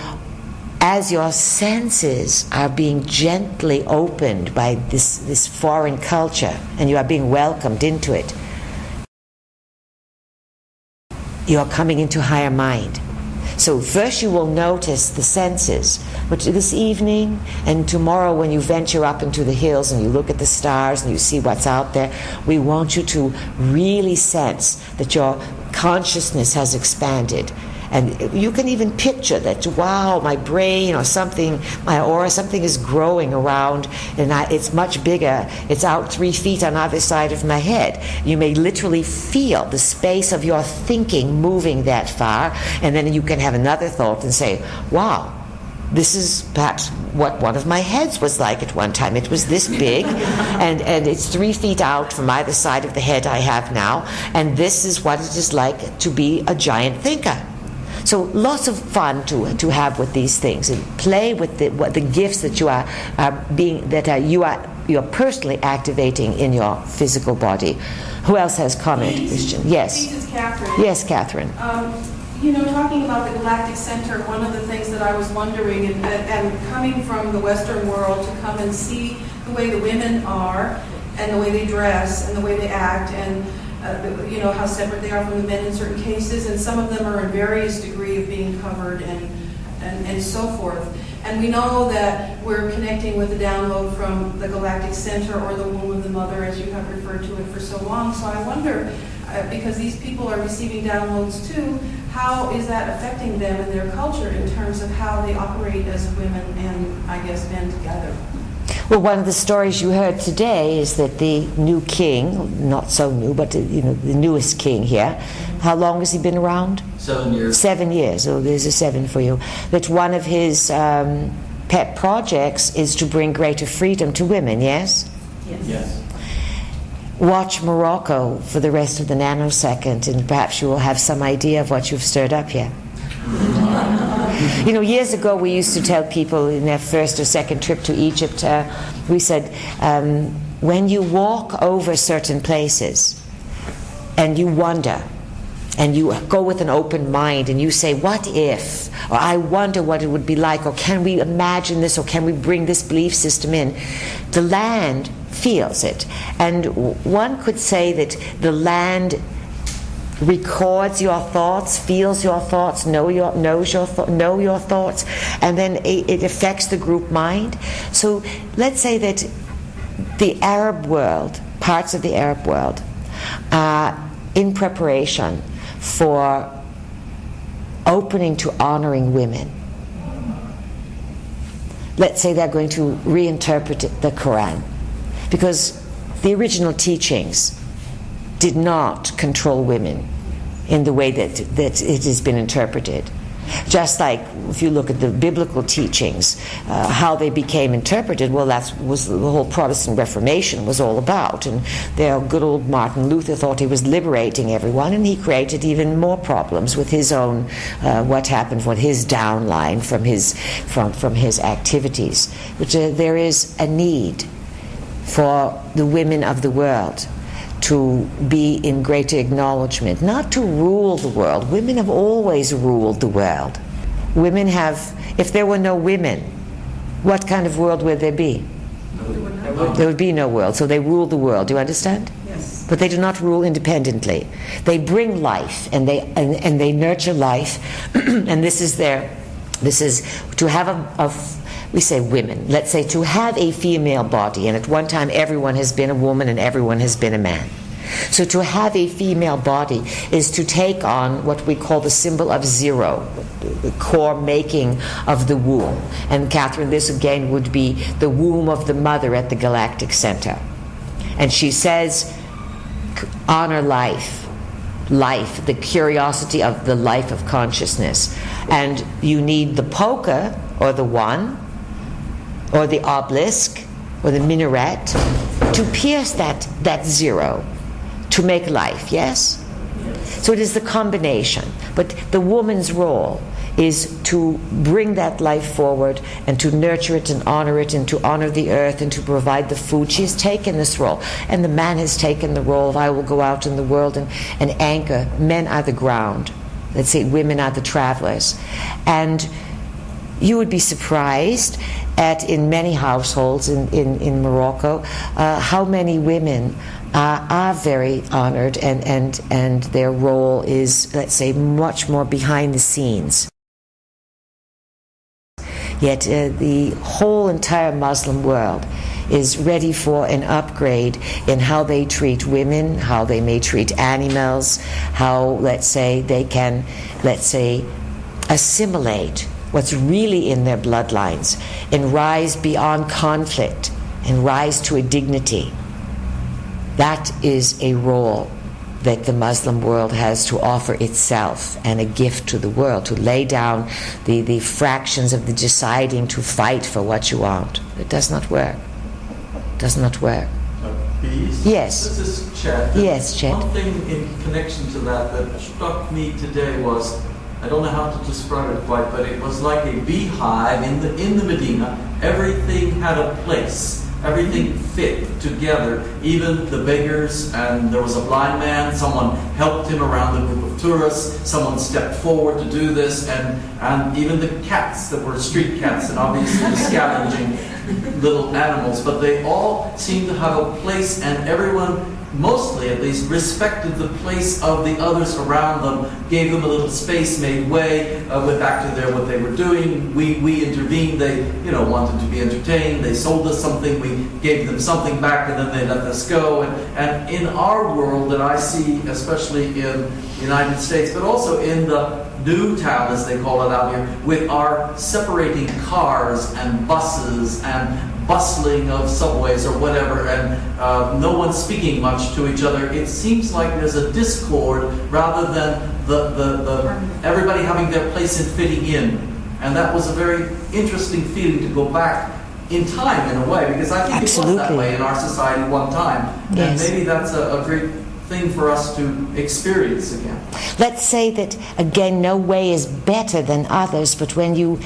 S1: as your senses are being gently opened by this foreign culture, and you are being welcomed into it, you are coming into higher mind. So first you will notice the senses, but this evening and tomorrow when you venture up into the hills and you look at the stars and you see what's out there, we want you to really sense that your consciousness has expanded. And you can even picture that, wow, my brain or something, my aura, something is growing around, and it's much bigger. It's out 3 feet on either side of my head. You may literally feel the space of your thinking moving that far, and then you can have another thought and say, wow, this is perhaps what one of my heads was like at one time. It was this big, and it's 3 feet out from either side of the head I have now, and this is what it is like to be a giant thinker. So lots of fun to have with these things, and play with the gifts that you're personally activating in your physical body. Who else has comment? Christian? Yes.
S9: This is Catherine.
S1: Yes, Catherine.
S9: Talking about the Galactic Center, one of the things that I was wondering, and coming from the Western world to come and see the way the women are, and the way they dress, and the way they act, and how separate they are from the men in certain cases, and some of them are in various degree of being covered and so forth. And we know that we're connecting with the download from the Galactic Center or the womb of the mother, as you have referred to it for so long. So I wonder, because these people are receiving downloads too, how is that affecting them and their culture in terms of how they operate as women and, I guess, men together?
S1: Well, one of the stories you heard today is that the new king, not so new, but the newest king here, how long has he been around?
S8: 7 years.
S1: 7 years. Oh, there's a 7 for you. That one of his pet projects is to bring greater freedom to women, yes?
S8: Yes.
S1: Watch Morocco for the rest of the nanosecond, and perhaps you will have some idea of what you've stirred up here. Years ago we used to tell people in their first or second trip to Egypt, we said, when you walk over certain places and you wonder, and you go with an open mind and you say, what if? Or I wonder what it would be like, or can we imagine this, or can we bring this belief system in? The land feels it. And one could say that the land records your thoughts, feels your thoughts, know your thoughts, and then it affects the group mind. So let's say that the Arab world, parts of the Arab world, are in preparation for opening to honoring women. Let's say they're going to reinterpret the Quran, because the original teachings did not control women in the way that it has been interpreted. Just like if you look at the biblical teachings, how they became interpreted, well, that was the whole Protestant Reformation was all about. And their good old Martin Luther thought he was liberating everyone, and he created even more problems with his own, what happened with his downline from his activities. But there is a need for the women of the world to be in greater acknowledgement, not to rule the world. Women have always ruled the world. Women have, if there were no women, what kind of world would there be? There would be no world, so they rule the world. Do you understand?
S9: Yes.
S1: But they do not rule independently. They bring life, and they nurture life, and this is to have we say women, let's say to have a female body, and at one time everyone has been a woman and everyone has been a man. So to have a female body is to take on what we call the symbol of zero, the core making of the womb. And Catherine, this again would be the womb of the mother at the galactic center. And she says, honor life, the curiosity of the life of consciousness. And you need the poker, or the one, or the obelisk, or the minaret, to pierce that zero, to make life, yes? So it is the combination. But the woman's role is to bring that life forward and to nurture it and to honor the earth and to provide the food. She has taken this role. And the man has taken the role of, I will go out in the world and anchor. Men are the ground. Let's say women are the travelers. And you would be surprised at, in many households in Morocco, how many women are very honored and their role is, let's say, much more behind the scenes. Yet the whole entire Muslim world is ready for an upgrade in how they treat women, how they may treat animals, how, let's say, they can, assimilate what's really in their bloodlines and rise beyond conflict and rise to a dignity. That is a role that the Muslim world has to offer itself, and a gift to the world, to lay down the fractions of the deciding to fight for what you want. It does not work. It does not work.
S8: Please?
S1: Yes.
S8: This is Chet.
S1: Yes, Chet.
S8: One thing in connection to that struck me today was, I don't know how to describe it quite, but it was like a beehive in the Medina. Everything had a place. Everything fit together, even the beggars, and there was a blind man, someone helped him around the group of tourists, someone stepped forward to do this, and even the cats that were street cats and obviously scavenging little animals, but they all seemed to have a place, and everyone, mostly at least, respected the place of the others around them, gave them a little space, made way, went back to what they were doing. We intervened. They wanted to be entertained. They sold us something. We gave them something back, and then they let us go. And in our world that I see, especially in the United States, but also in the new town, as they call it out here, with our separating cars and buses and bustling of subways or whatever, and no one speaking much to each other, it seems like there's a discord rather than the everybody having their place and fitting in. And that was a very interesting feeling to go back in time, in a way, because I think
S1: Absolutely.
S8: It was that way in our society one time.
S1: Yes.
S8: And maybe that's a great thing for us to experience again.
S1: Let's say that, again, no way is better than others, but when you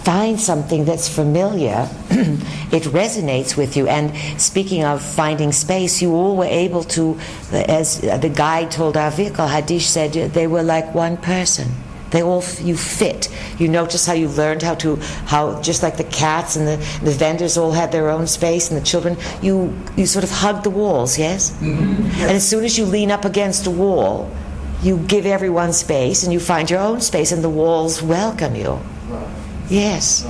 S1: find something that's familiar, it resonates with you. And speaking of finding space, you all were able to, as the guide told our vehicle, Hadish said, they were like one person. You fit. You notice how you learned how just like the cats and the vendors all had their own space, and the children, you sort of hug the walls, yes? Mm-hmm. Yes. And as soon as you lean up against a wall, you give everyone space, and you find your own space, and the walls welcome you.
S8: Right.
S1: Yes.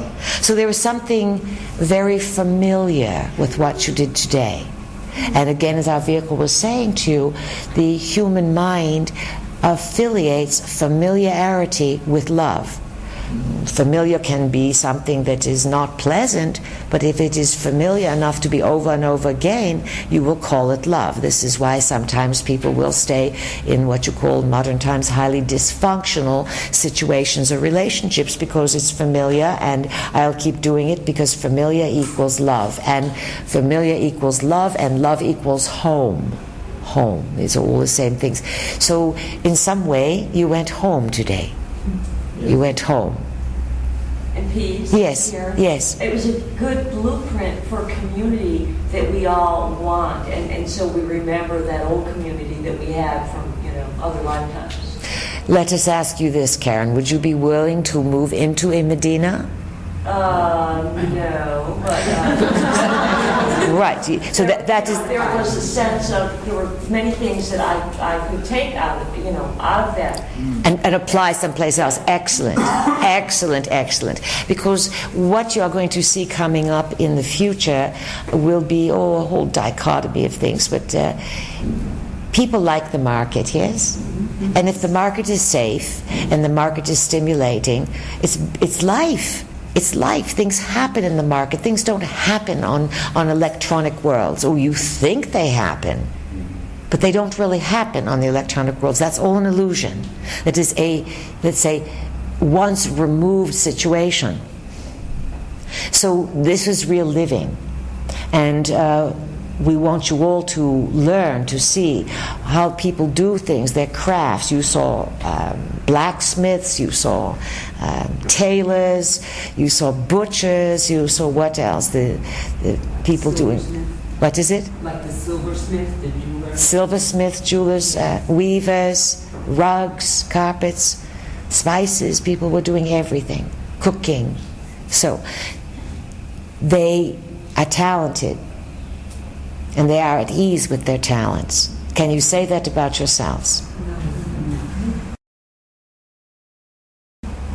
S1: So there was something very familiar with what you did today. And again, as our vehicle was saying to you, the human mind affiliates familiarity with love. Familiar can be something that is not pleasant, but if it is familiar enough to be over and over again, you will call it love. This is why sometimes people will stay in what you call in modern times highly dysfunctional situations or relationships, because it's familiar, and I'll keep doing it because familiar equals love, and familiar equals love, and love equals home. Home. These are all the same things. So in some way, you went home today. You went home.
S2: And peace.
S1: Yes,
S2: here.
S1: yes.
S2: It was a good blueprint for community that we all want, and so we remember that old community that we had from other lifetimes.
S1: Let us ask you this, Karen. Would you be willing to move into a Medina?
S2: No, but
S1: Right. So that is.
S2: There was a sense of, there were many things that I could take out of, out of that.
S1: And apply someplace else. Excellent. Excellent. Because what you are going to see coming up in the future will be, a whole dichotomy of things. But people like the market, yes? And if the market is safe and the market is stimulating, it's life. It's life. Things happen in the market. Things don't happen on electronic worlds. Or you think they happen, but they don't really happen on the electronic worlds. That's all an illusion. That is let's say, once removed situation. So this is real living. And we want you all to learn to see how people do things, their crafts. You saw blacksmiths, you saw tailors, you saw butchers, you saw what else? The people doing. What is it?
S6: Like the silversmith, the jeweler.
S1: Silversmith, jewelers, weavers, rugs, carpets, spices. People were doing everything, cooking. So they are talented. And they are at ease with their talents. Can you say that about yourselves?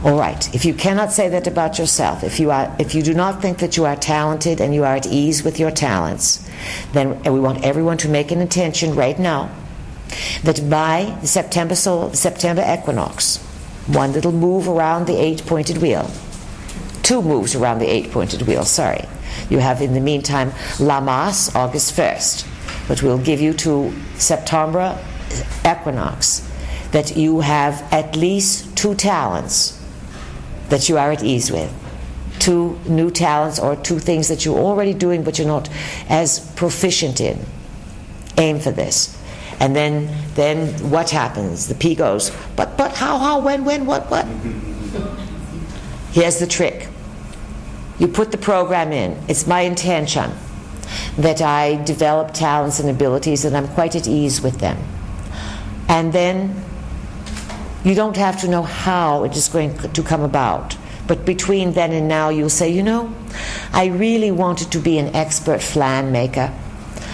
S1: All right. If you cannot say that about yourself, if you do not think that you are talented and you are at ease with your talents, then we want everyone to make an intention right now that by the September equinox, one little move around the 8-pointed wheel, 2 moves around the 8-pointed wheel, sorry. You have, in the meantime, Lamas, August 1st. But we'll give you to September equinox that you have at least 2 talents that you are at ease with. 2 new talents or 2 things that you're already doing but you're not as proficient in. Aim for this. And then what happens? The P goes, but, how, when, what? Here's the trick. You put the program in. It's my intention that I develop talents and abilities and I'm quite at ease with them. And then you don't have to know how it is going to come about. But between then and now you'll say, I really wanted to be an expert flan maker.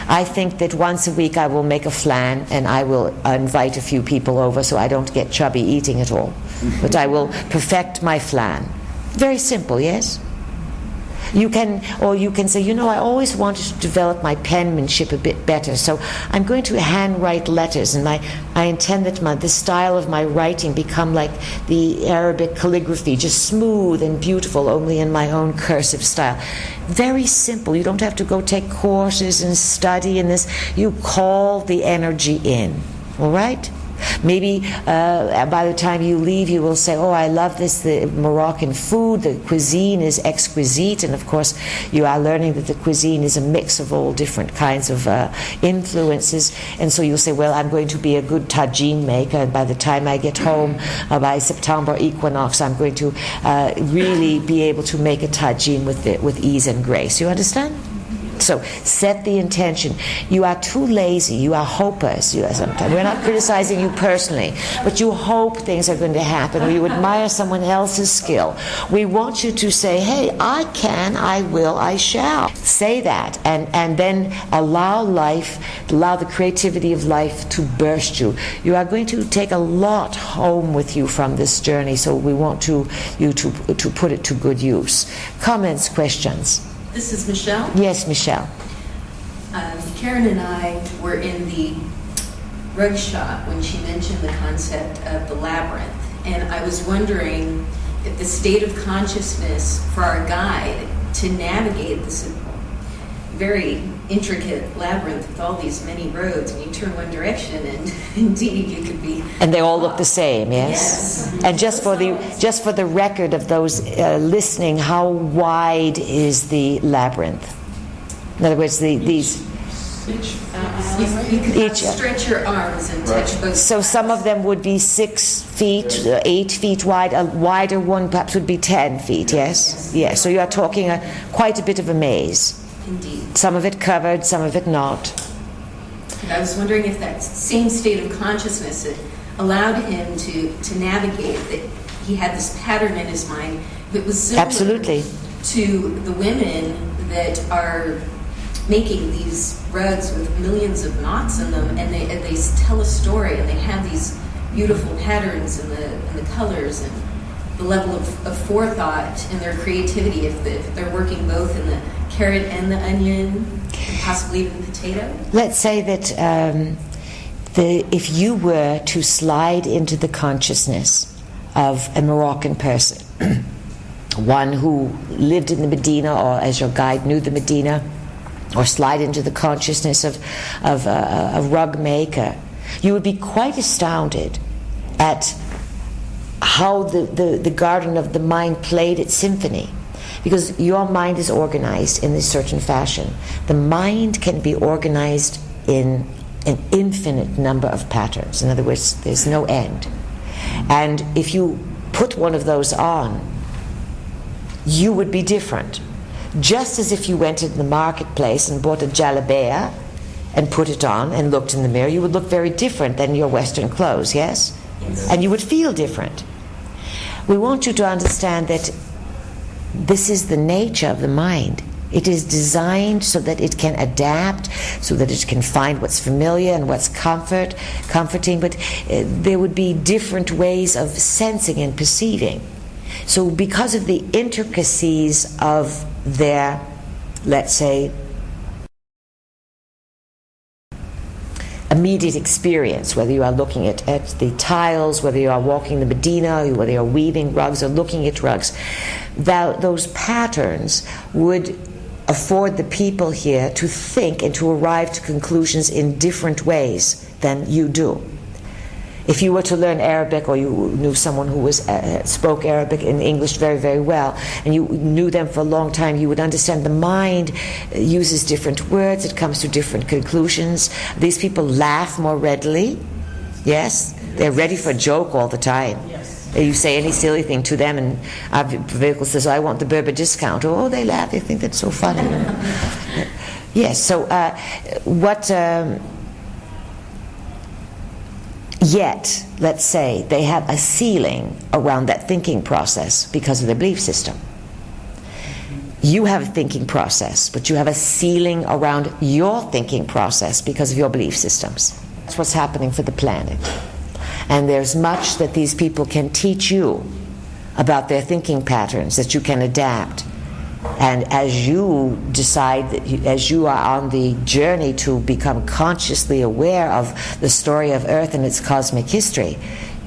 S1: I think that once a week I will make a flan and I will invite a few people over so I don't get chubby eating it all. But I will perfect my flan. Very simple, yes? You can say, I always wanted to develop my penmanship a bit better, so I'm going to handwrite letters, and I intend that the style of my writing become like the Arabic calligraphy, just smooth and beautiful, only in my own cursive style. Very simple. You don't have to go take courses and study in this. You call the energy in, all right? Maybe by the time you leave you will say, I love the Moroccan food, the cuisine is exquisite, and of course you are learning that the cuisine is a mix of all different kinds of influences, and so you'll say, I'm going to be a good tagine maker, and by the time I get home by September equinox I'm going to really be able to make a tagine with ease and grace. You understand? So set the intention. You are too lazy. You are hopers. Sometimes we're not criticizing you personally, but you hope things are going to happen, or you admire someone else's skill. We want you to say, hey, I can, I will, I shall. Say that, and then allow the creativity of life to burst you. You are going to take a lot home with you from this journey, so we want you to put it to good use. Comments, questions?
S10: This is Michelle.
S1: Yes, Michelle.
S10: Karen and I were in the rug shop when she mentioned the concept of the labyrinth. And I was wondering if the state of consciousness for our guide to navigate this very intricate labyrinth with all these many roads, and you turn one direction and indeed you could be...
S1: And they all look the same, yes? Yes. And just for the record of those listening, how wide is the labyrinth? In other words, these...
S10: You could stretch your arms and touch both.
S1: So some of them would be 6 feet, 8 feet wide. A wider one perhaps would be 10 feet, yes? Yes. So you are talking quite a bit of a maze.
S10: Indeed.
S1: Some of it covered, some of it not.
S10: And I was wondering if that same state of consciousness that allowed him to navigate, that he had this pattern in his mind that was similar
S1: Absolutely.
S10: to the women that are making these rugs with millions of knots in them, and they tell a story, and they have these beautiful patterns and the colors and the level of forethought and their creativity if they're working both in the carrot and the onion, and possibly even potato?
S1: Let's say that if you were to slide into the consciousness of a Moroccan person, one who lived in the Medina, or as your guide knew the Medina, or slide into the consciousness of a rug maker, you would be quite astounded at how the garden of the mind played its symphony. Because your mind is organized in a certain fashion. The mind can be organized in an infinite number of patterns. In other words, there's no end. And if you put one of those on, you would be different. Just as if you went into the marketplace and bought a jalabia and put it on and looked in the mirror, you would look very different than your Western clothes, yes? Yes. And you would feel different. We want you to understand that this is the nature of the mind. It is designed so that it can adapt, so that it can find what's familiar and what's comforting, but there would be different ways of sensing and perceiving. So because of the intricacies of their, let's say, immediate experience, whether you are looking at the tiles, whether you are walking the Medina, whether you are weaving rugs or looking at rugs, those patterns would afford the people here to think and to arrive to conclusions in different ways than you do. If you were to learn Arabic, or you knew someone who spoke Arabic and English very, very well, and you knew them for a long time, you would understand the mind uses different words, it comes to different conclusions. These people laugh more readily. Yes? They're ready for a joke all the time. Yes. You say any silly thing to them, and our vehicle says, I want the Berber discount. Oh, they laugh, they think that's so funny. Yes, so yet, let's say, they have a ceiling around that thinking process because of their belief system. You have a thinking process, but you have a ceiling around your thinking process because of your belief systems. That's what's happening for the planet. And there's much that these people can teach you about their thinking patterns that you can adapt. And as you decide, as you are on the journey to become consciously aware of the story of Earth and its cosmic history,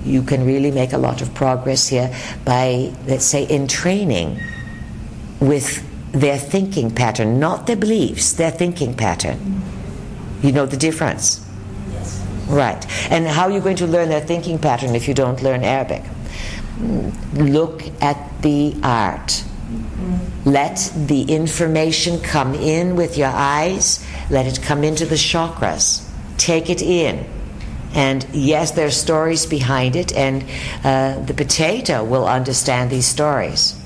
S1: you can really make a lot of progress here by, let's say, in training with their thinking pattern, not their beliefs, their thinking pattern. You know the difference? Yes. Right. And how are you going to learn their thinking pattern if you don't learn Arabic? Look at the art. Let the information come in with your eyes. Let it come into the chakras. Take it in. And yes, there are stories behind it, and the potato will understand these stories.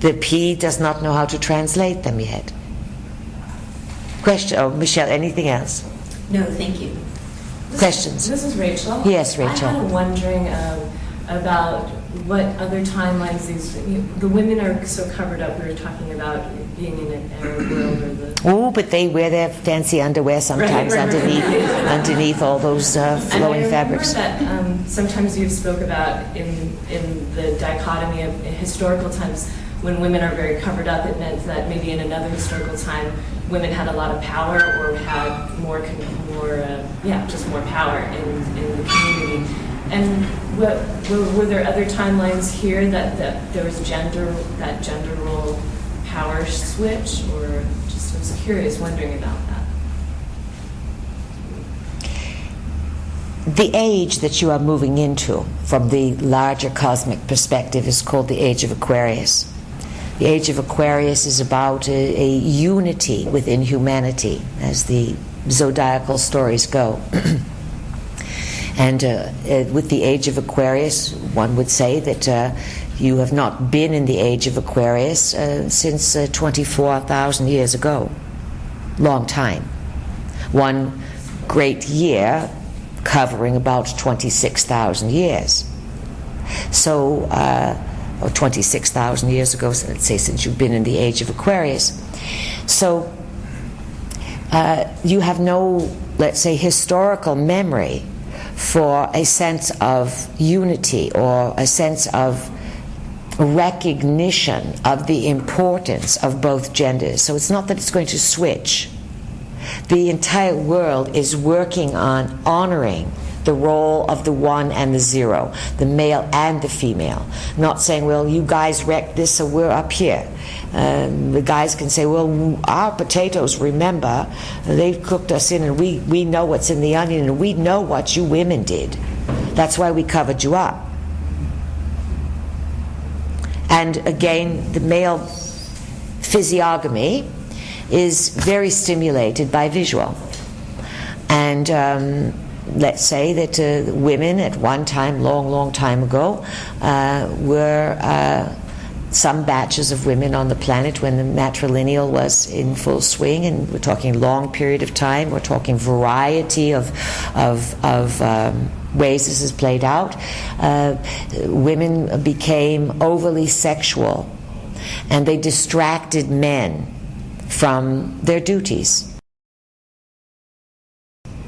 S1: The pea does not know how to translate them yet. Question? Oh, Michelle, anything else?
S10: No, thank you.
S1: Questions?
S11: This is Rachel.
S1: Yes, Rachel.
S11: I'm kind of wondering about what other timelines the women are so covered up. We were talking about being in an Arab world, or the...
S1: Oh, but they wear their fancy underwear sometimes underneath all those flowing fabrics.
S11: And I remember that sometimes you've spoke about in the dichotomy of historical times, when women are very covered up, it meant that maybe in another historical time, women had a lot of power, or had more power in the community. And were there other timelines here that there was that gender role power switch, or just I was curious, wondering about that.
S1: The age that you are moving into from the larger cosmic perspective is called the Age of Aquarius. The Age of Aquarius is about a unity within humanity, as the zodiacal stories go. And with the Age of Aquarius, one would say that you have not been in the Age of Aquarius since 24,000 years ago. Long time. One great year covering about 26,000 years. So, or 26,000 years ago, so let's say, since you've been in the Age of Aquarius. So you have no, let's say, historical memory for a sense of unity or a sense of recognition of the importance of both genders. So it's not that it's going to switch. The entire world is working on honoring the role of the one and the zero, the male and the female. Not saying, well, you guys wrecked this, so we're up here. The guys can say, well, our potatoes, remember, they've cooked us in, and we know what's in the onion, and we know what you women did. That's why we covered you up. And again, the male physiognomy is very stimulated by visual. And let's say that women at one time, long time ago, were some batches of women on the planet when the matrilineal was in full swing, and we're talking long period of time, we're talking variety of ways this is played out. Women became overly sexual, and they distracted men from their duties.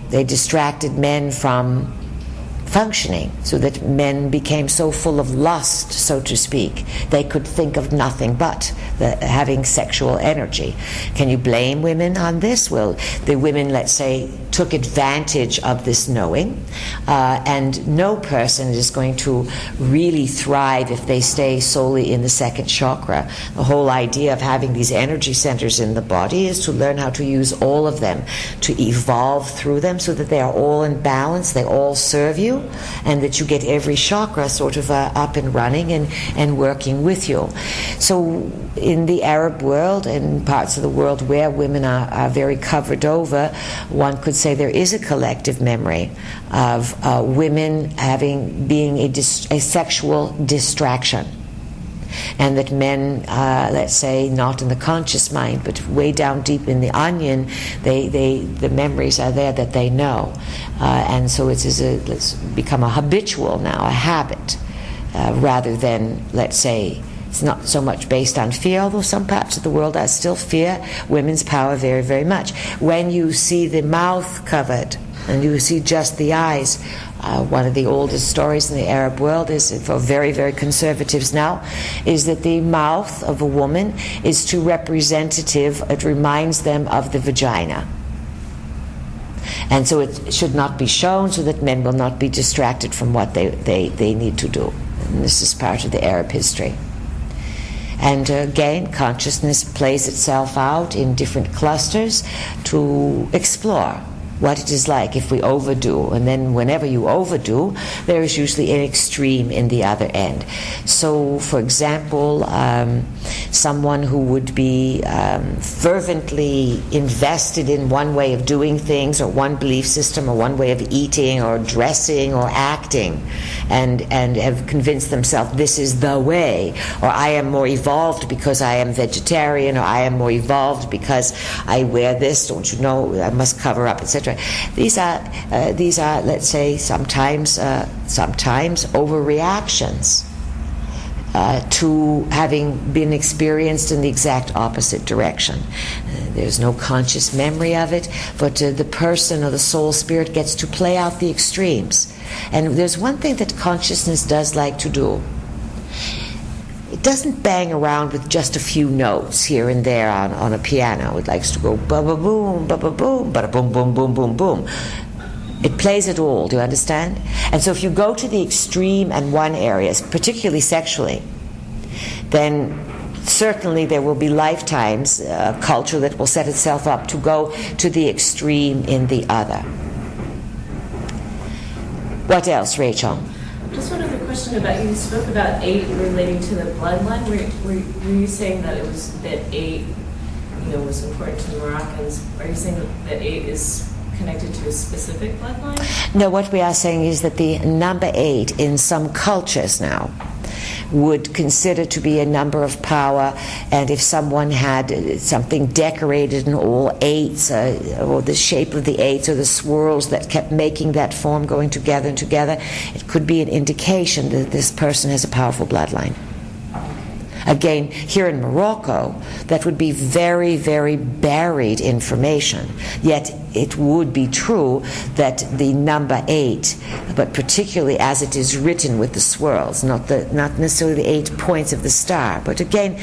S1: They distracted men from functioning, so that men became so full of lust, so to speak, they could think of nothing but having sexual energy. Can you blame women on this? Well, the women, let's say, took advantage of this knowing, and no person is going to really thrive if they stay solely in the second chakra. The whole idea of having these energy centers in the body is to learn how to use all of them, to evolve through them so that they are all in balance, they all serve you, and that you get every chakra sort of up and running and working with you. So in the Arab world and parts of the world where women are very covered over, one could say there is a collective memory of women being a sexual distraction. And that men, let's say, not in the conscious mind, but way down deep in the onion, the memories are there that they know. And so it's become a habitual now, a habit, rather than, let's say, it's not so much based on fear, although some parts of the world are still fear women's power very, very much. When you see the mouth covered and you see just the eyes, one of the oldest stories in the Arab world is, for very, very conservatives now, is that the mouth of a woman is too representative. It reminds them of the vagina. And so it should not be shown so that men will not be distracted from what they need to do. And this is part of the Arab history. And again, consciousness plays itself out in different clusters to explore what it is like if we overdo. And then whenever you overdo, there is usually an extreme in the other end. So, for example, someone who would be fervently invested in one way of doing things, or one belief system, or one way of eating, or dressing, or acting, and have convinced themselves this is the way, or I am more evolved because I am vegetarian, or I am more evolved because I wear this, don't you know, I must cover up, etc. These are, let's say, sometimes overreactions to having been experienced in the exact opposite direction. There's no conscious memory of it, but the person or the soul spirit gets to play out the extremes. And there's one thing that consciousness does like to do. It doesn't bang around with just a few notes here and there on a piano. It likes to go ba-ba-boom, ba-ba-boom, ba-da-boom, boom, boom, boom, boom. It plays it all, do you understand? And so if you go to the extreme in one area, particularly sexually, then certainly there will be lifetimes, culture that will set itself up to go to the extreme in the other. What else, Rachel?
S11: Just one other question about, you spoke about 8 relating to the bloodline. Were you saying that it was that 8, was important to the Moroccans? Are you saying that 8 is connected to a specific bloodline?
S1: No, what we are saying is that the number 8 in some cultures now would consider to be a number of power, and if someone had something decorated in all 8s, or the shape of the 8s, or the swirls that kept making that form going together and together, it could be an indication that this person has a powerful bloodline. Again, here in Morocco, that would be very, very buried information. Yet it would be true that the number 8, but particularly as it is written with the swirls, not necessarily the 8 points of the star, but again,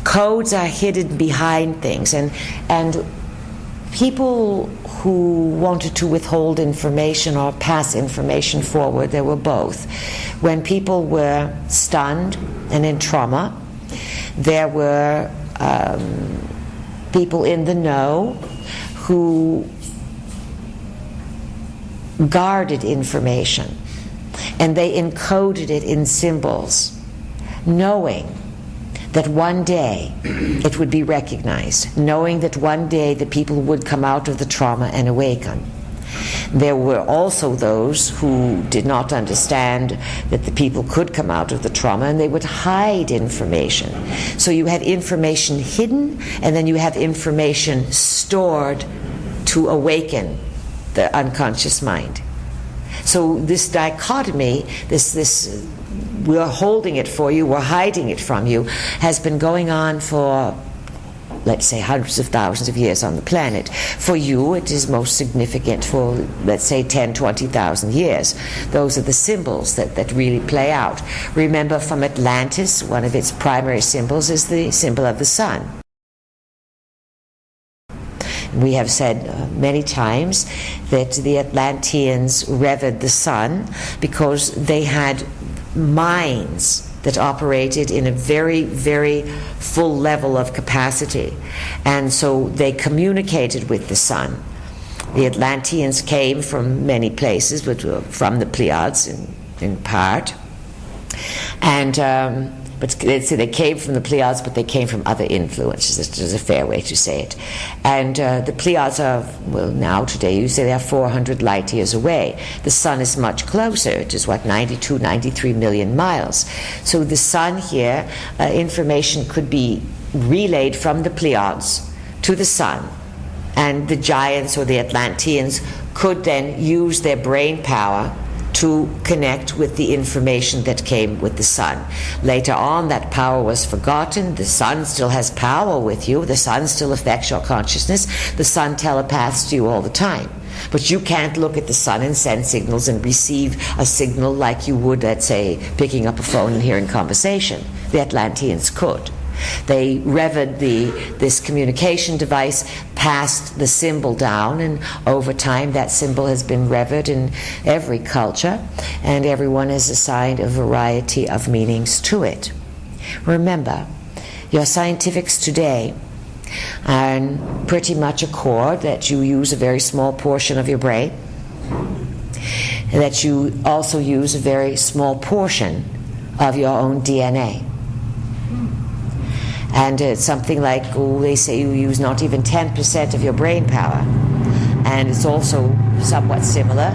S1: codes are hidden behind things, and people who wanted to withhold information or pass information forward, there were both. When people were stunned and in trauma, there were people in the know who guarded information, and they encoded it in symbols, knowing that one day it would be recognized, knowing that one day the people would come out of the trauma and awaken. There were also those who did not understand that the people could come out of the trauma, and they would hide information. So you had information hidden, and then you have information stored to awaken the unconscious mind. So this dichotomy, this we're holding it for you, we're hiding it from you, has been going on for, let's say, hundreds of thousands of years on the planet. For you, it is most significant for, let's say, 10, 20,000 years. Those are the symbols that really play out. Remember, from Atlantis, one of its primary symbols is the symbol of the sun. We have said many times that the Atlanteans revered the sun because they had minds that operated in a very, very full level of capacity, and so they communicated with the sun. The Atlanteans came from many places, but from the Pleadians in part, and but they came from the Pleadians, but they came from other influences. This is a fair way to say it. And the Pleadians are, well, now today you say they are 400 light years away. The sun is much closer. It is, 92, 93 million miles. So the sun here, information could be relayed from the Pleadians to the sun. And the giants or the Atlanteans could then use their brain power to connect with the information that came with the sun. Later on, that power was forgotten. The sun still has power with you. The sun still affects your consciousness. The sun telepaths to you all the time. But you can't look at the sun and send signals and receive a signal like you would, let's say, picking up a phone and hearing conversation. The Atlanteans could. They revered this communication device, passed the symbol down, and over time that symbol has been revered in every culture, and everyone has assigned a variety of meanings to it. Remember, your scientifics today pretty much accord that you use a very small portion of your brain, and that you also use a very small portion of your own DNA. And it's something like, they say you use not even 10% of your brain power. And it's also somewhat similar.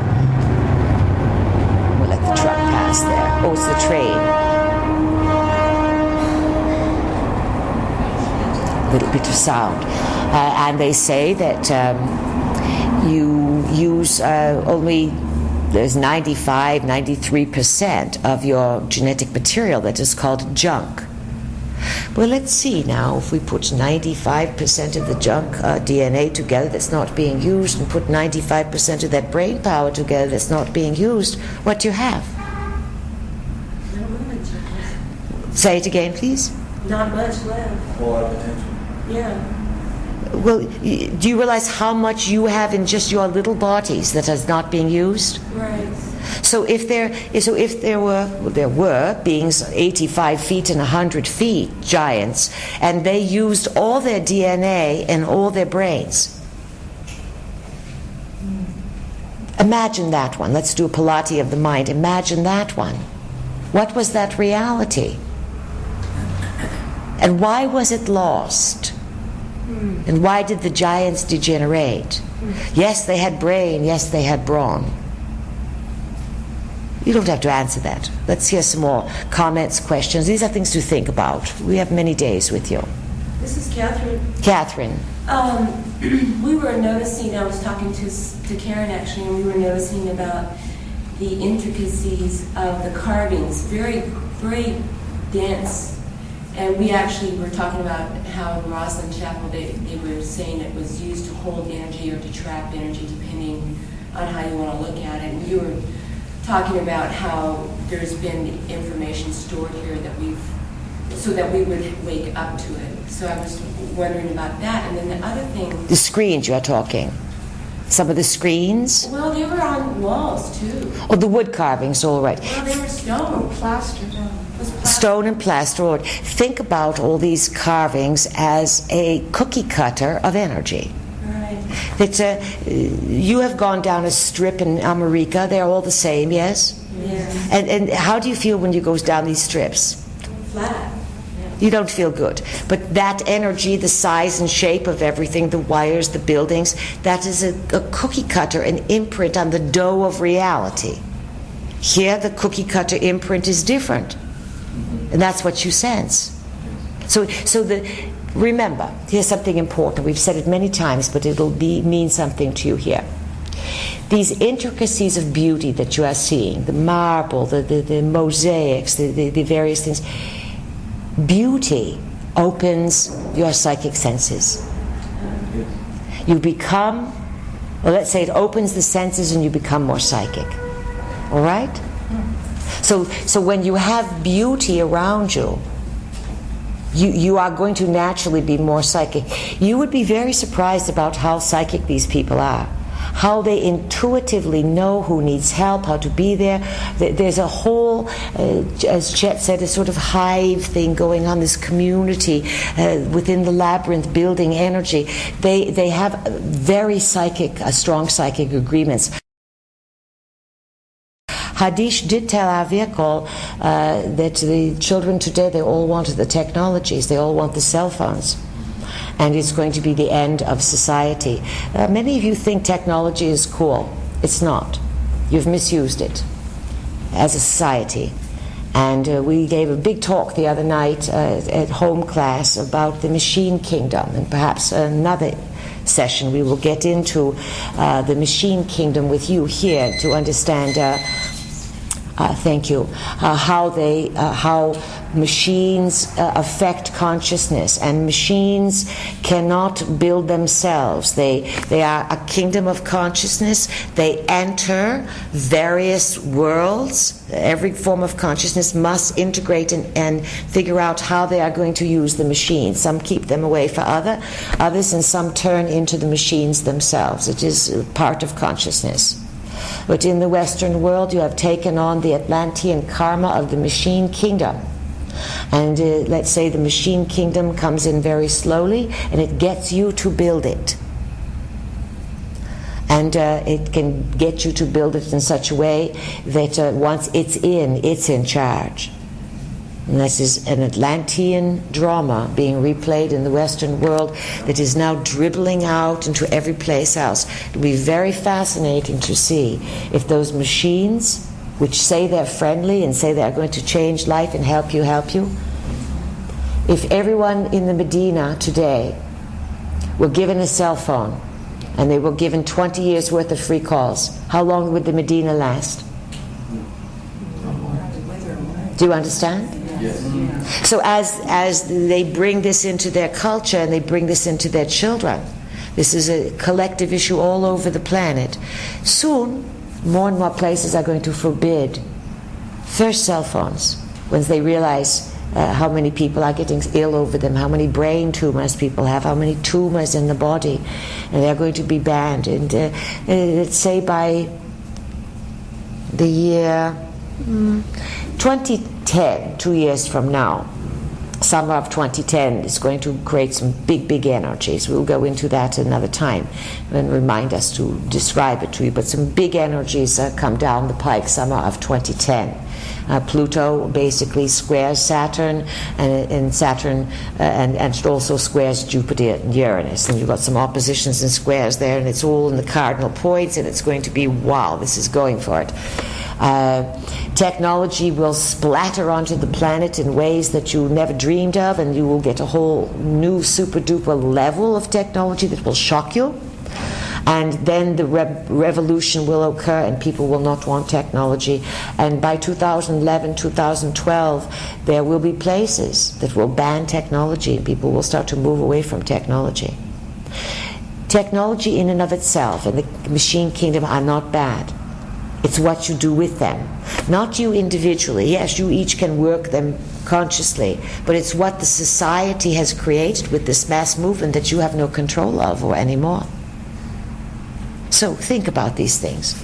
S1: We'll let the truck pass there. Oh, it's the train. A little bit of sound. And they say that you use only, there's 95, 93% of your genetic material that is called junk. Well, let's see now, if we put 95% of the junk DNA together that's not being used, and put 95% of that brain power together that's not being used, what do you have?
S2: Not much.
S1: Say it again, please.
S2: Not much left.
S8: A lot of potential.
S2: Yeah.
S1: Well, do you realize how much you have in just your little bodies that is not being used?
S2: Right.
S1: So if there were beings 85 feet and 100 feet, giants, and they used all their DNA and all their brains. Imagine that one. Let's do a Pilates of the mind. Imagine that one. What was that reality? And why was it lost? And why did the giants degenerate? Yes, they had brain. Yes, they had brawn. You don't have to answer that. Let's hear some more comments, questions. These are things to think about. We have many days with you.
S12: This is Catherine.
S1: Catherine.
S12: We were noticing, I was talking to Karen actually, and we were noticing about the intricacies of the carvings, very, very dense. And we actually were talking about how in Rosslyn Chapel they were saying it was used to hold energy or to trap energy, depending on how you want to look at it. And you were talking about how there's been information stored here that so that we would wake up to it. So I was wondering about that. And then the other thing...
S1: The screens you are talking. Some of the screens?
S12: Well, they were on walls, too.
S1: Oh, the wood carvings, all right.
S12: Well, they were stone. Plastered down.
S1: Stone and plaster. Or think about all these carvings as a cookie cutter of energy.
S12: Right.
S1: You have gone down a strip in America. They're all the same, yes?
S12: Yes.
S1: And how do you feel when you go down these strips?
S12: Flat.
S1: You don't feel good. But that energy, the size and shape of everything, the wires, the buildings, that is a cookie cutter, an imprint on the dough of reality. Here, the cookie cutter imprint is different. And that's what you sense. So remember, here's something important. We've said it many times, but it'll mean something to you here. These intricacies of beauty that you are seeing, the marble, the mosaics, the various things, beauty opens your psychic senses. You become, well, let's say it opens the senses and you become more psychic. All right? So when you have beauty around you, you are going to naturally be more psychic. You would be very surprised about how psychic these people are. How they intuitively know who needs help, how to be there. There's a whole, as Chet said, a sort of hive thing going on, this community within the labyrinth building energy. They have very strong psychic agreements. Hadish did tell our vehicle that the children today, they all want the technologies, they all want the cell phones. And it's going to be the end of society. Many of you think technology is cool. It's not. You've misused it as a society. And we gave a big talk the other night at home class about the machine kingdom, and perhaps another session we will get into the machine kingdom with you here to understand thank you. How machines affect consciousness, and machines cannot build themselves. They are a kingdom of consciousness. They enter various worlds. Every form of consciousness must integrate and figure out how they are going to use the machines. Some keep them away for others, and some turn into the machines themselves. It is part of consciousness. But in the Western world, you have taken on the Atlantean karma of the machine kingdom. And let's say the machine kingdom comes in very slowly, and it gets you to build it. And it can get you to build it in such a way that once it's in charge. And this is an Atlantean drama being replayed in the Western world that is now dribbling out into every place else. It'll be very fascinating to see if those machines, which say they're friendly and say they're going to change life and help you, if everyone in the Medina today were given a cell phone and they were given 20 years worth of free calls, how long would the Medina last? Do you understand? Yes. So as they bring this into their culture and they bring this into their children, this is a collective issue all over the planet. Soon, more and more places are going to forbid first cell phones when they realize how many people are getting ill over them, how many brain tumors people have, how many tumors in the body, and they're going to be banned. And let's say by the year 2010, 2 years from now, summer of 2010 is going to create some big energies. We'll go into that another time and remind us to describe it to you. But some big energies come down the pike, summer of 2010. Pluto basically squares Saturn, and Saturn and it also squares Jupiter and Uranus. And you've got some oppositions and squares there, and it's all in the cardinal points, and it's going to be, wow, this is going for it. Technology will splatter onto the planet in ways that you never dreamed of, and you will get a whole new super duper level of technology that will shock you. And then the revolution will occur and people will not want technology. And by 2011, 2012, there will be places that will ban technology and people will start to move away from technology. Technology in and of itself and the machine kingdom are not bad. It's what you do with them. Not you individually. Yes, you each can work them consciously, but it's what the society has created with this mass movement that you have no control over anymore. So think about these things.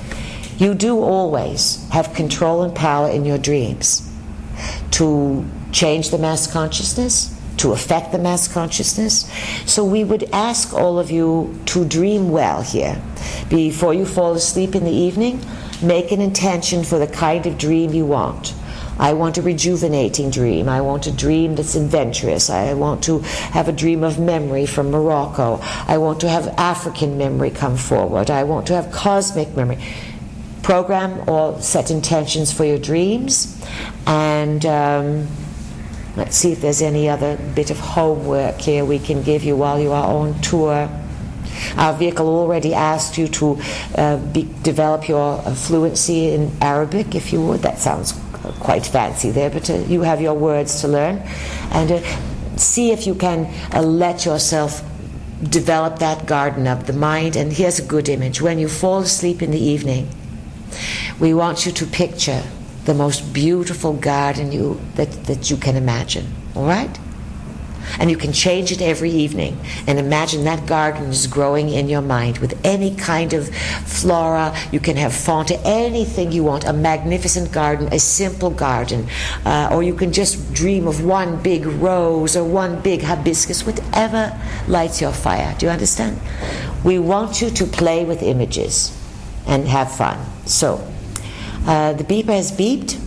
S1: You do always have control and power in your dreams to change the mass consciousness, to affect the mass consciousness. So we would ask all of you to dream well here. Before you fall asleep in the evening, make an intention for the kind of dream you want. I want a rejuvenating dream. I want a dream that's adventurous. I want to have a dream of memory from Morocco. I want to have African memory come forward. I want to have cosmic memory. Program or set intentions for your dreams. And let's see if there's any other bit of homework here we can give you while you are on tour. Our vehicle already asked you to develop your fluency in Arabic, if you would. That sounds quite fancy there, but you have your words to learn. And see if you can let yourself develop that garden of the mind. And here's a good image. When you fall asleep in the evening, we want you to picture the most beautiful garden that you can imagine. All right? And you can change it every evening and imagine that garden is growing in your mind with any kind of flora. You can have fonta, anything you want, a magnificent garden, a simple garden, or you can just dream of one big rose or one big hibiscus, whatever lights your fire. Do you understand? We want you to play with images and have fun. So the beeper has beeped.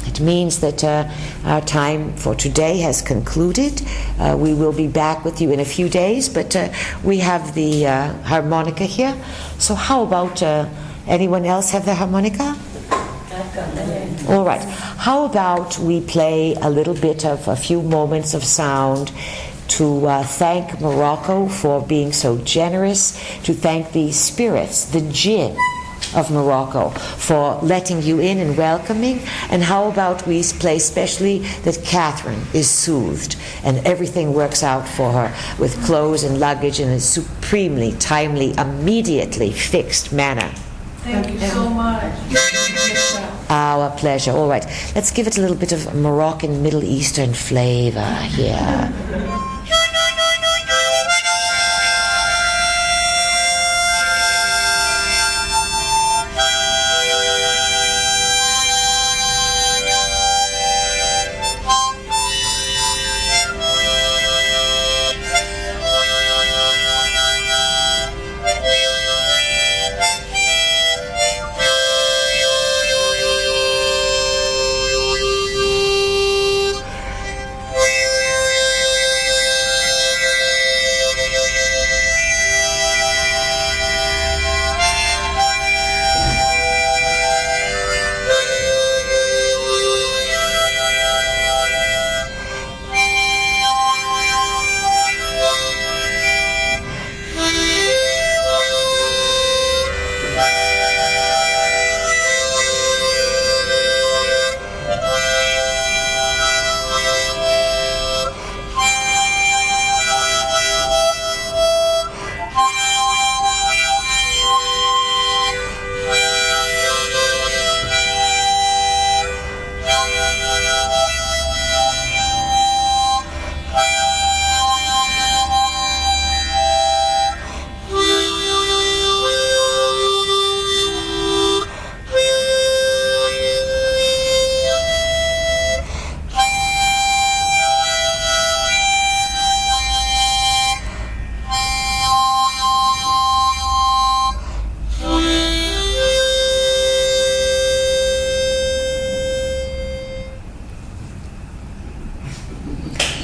S1: It means that our time for today has concluded. We will be back with you in a few days, but we have the harmonica here. So how about anyone else have the harmonica? All right. How about we play a little bit of a few moments of sound to thank Morocco for being so generous, to thank the spirits, the jinn of Morocco, for letting you in and welcoming. And how about we play especially that Catherine is soothed and everything works out for her with clothes and luggage in a supremely timely, immediately fixed manner.
S9: Thank you so much.
S1: Our pleasure. All right, let's give it a little bit of Moroccan Middle Eastern flavor here.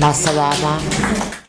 S1: Masalama.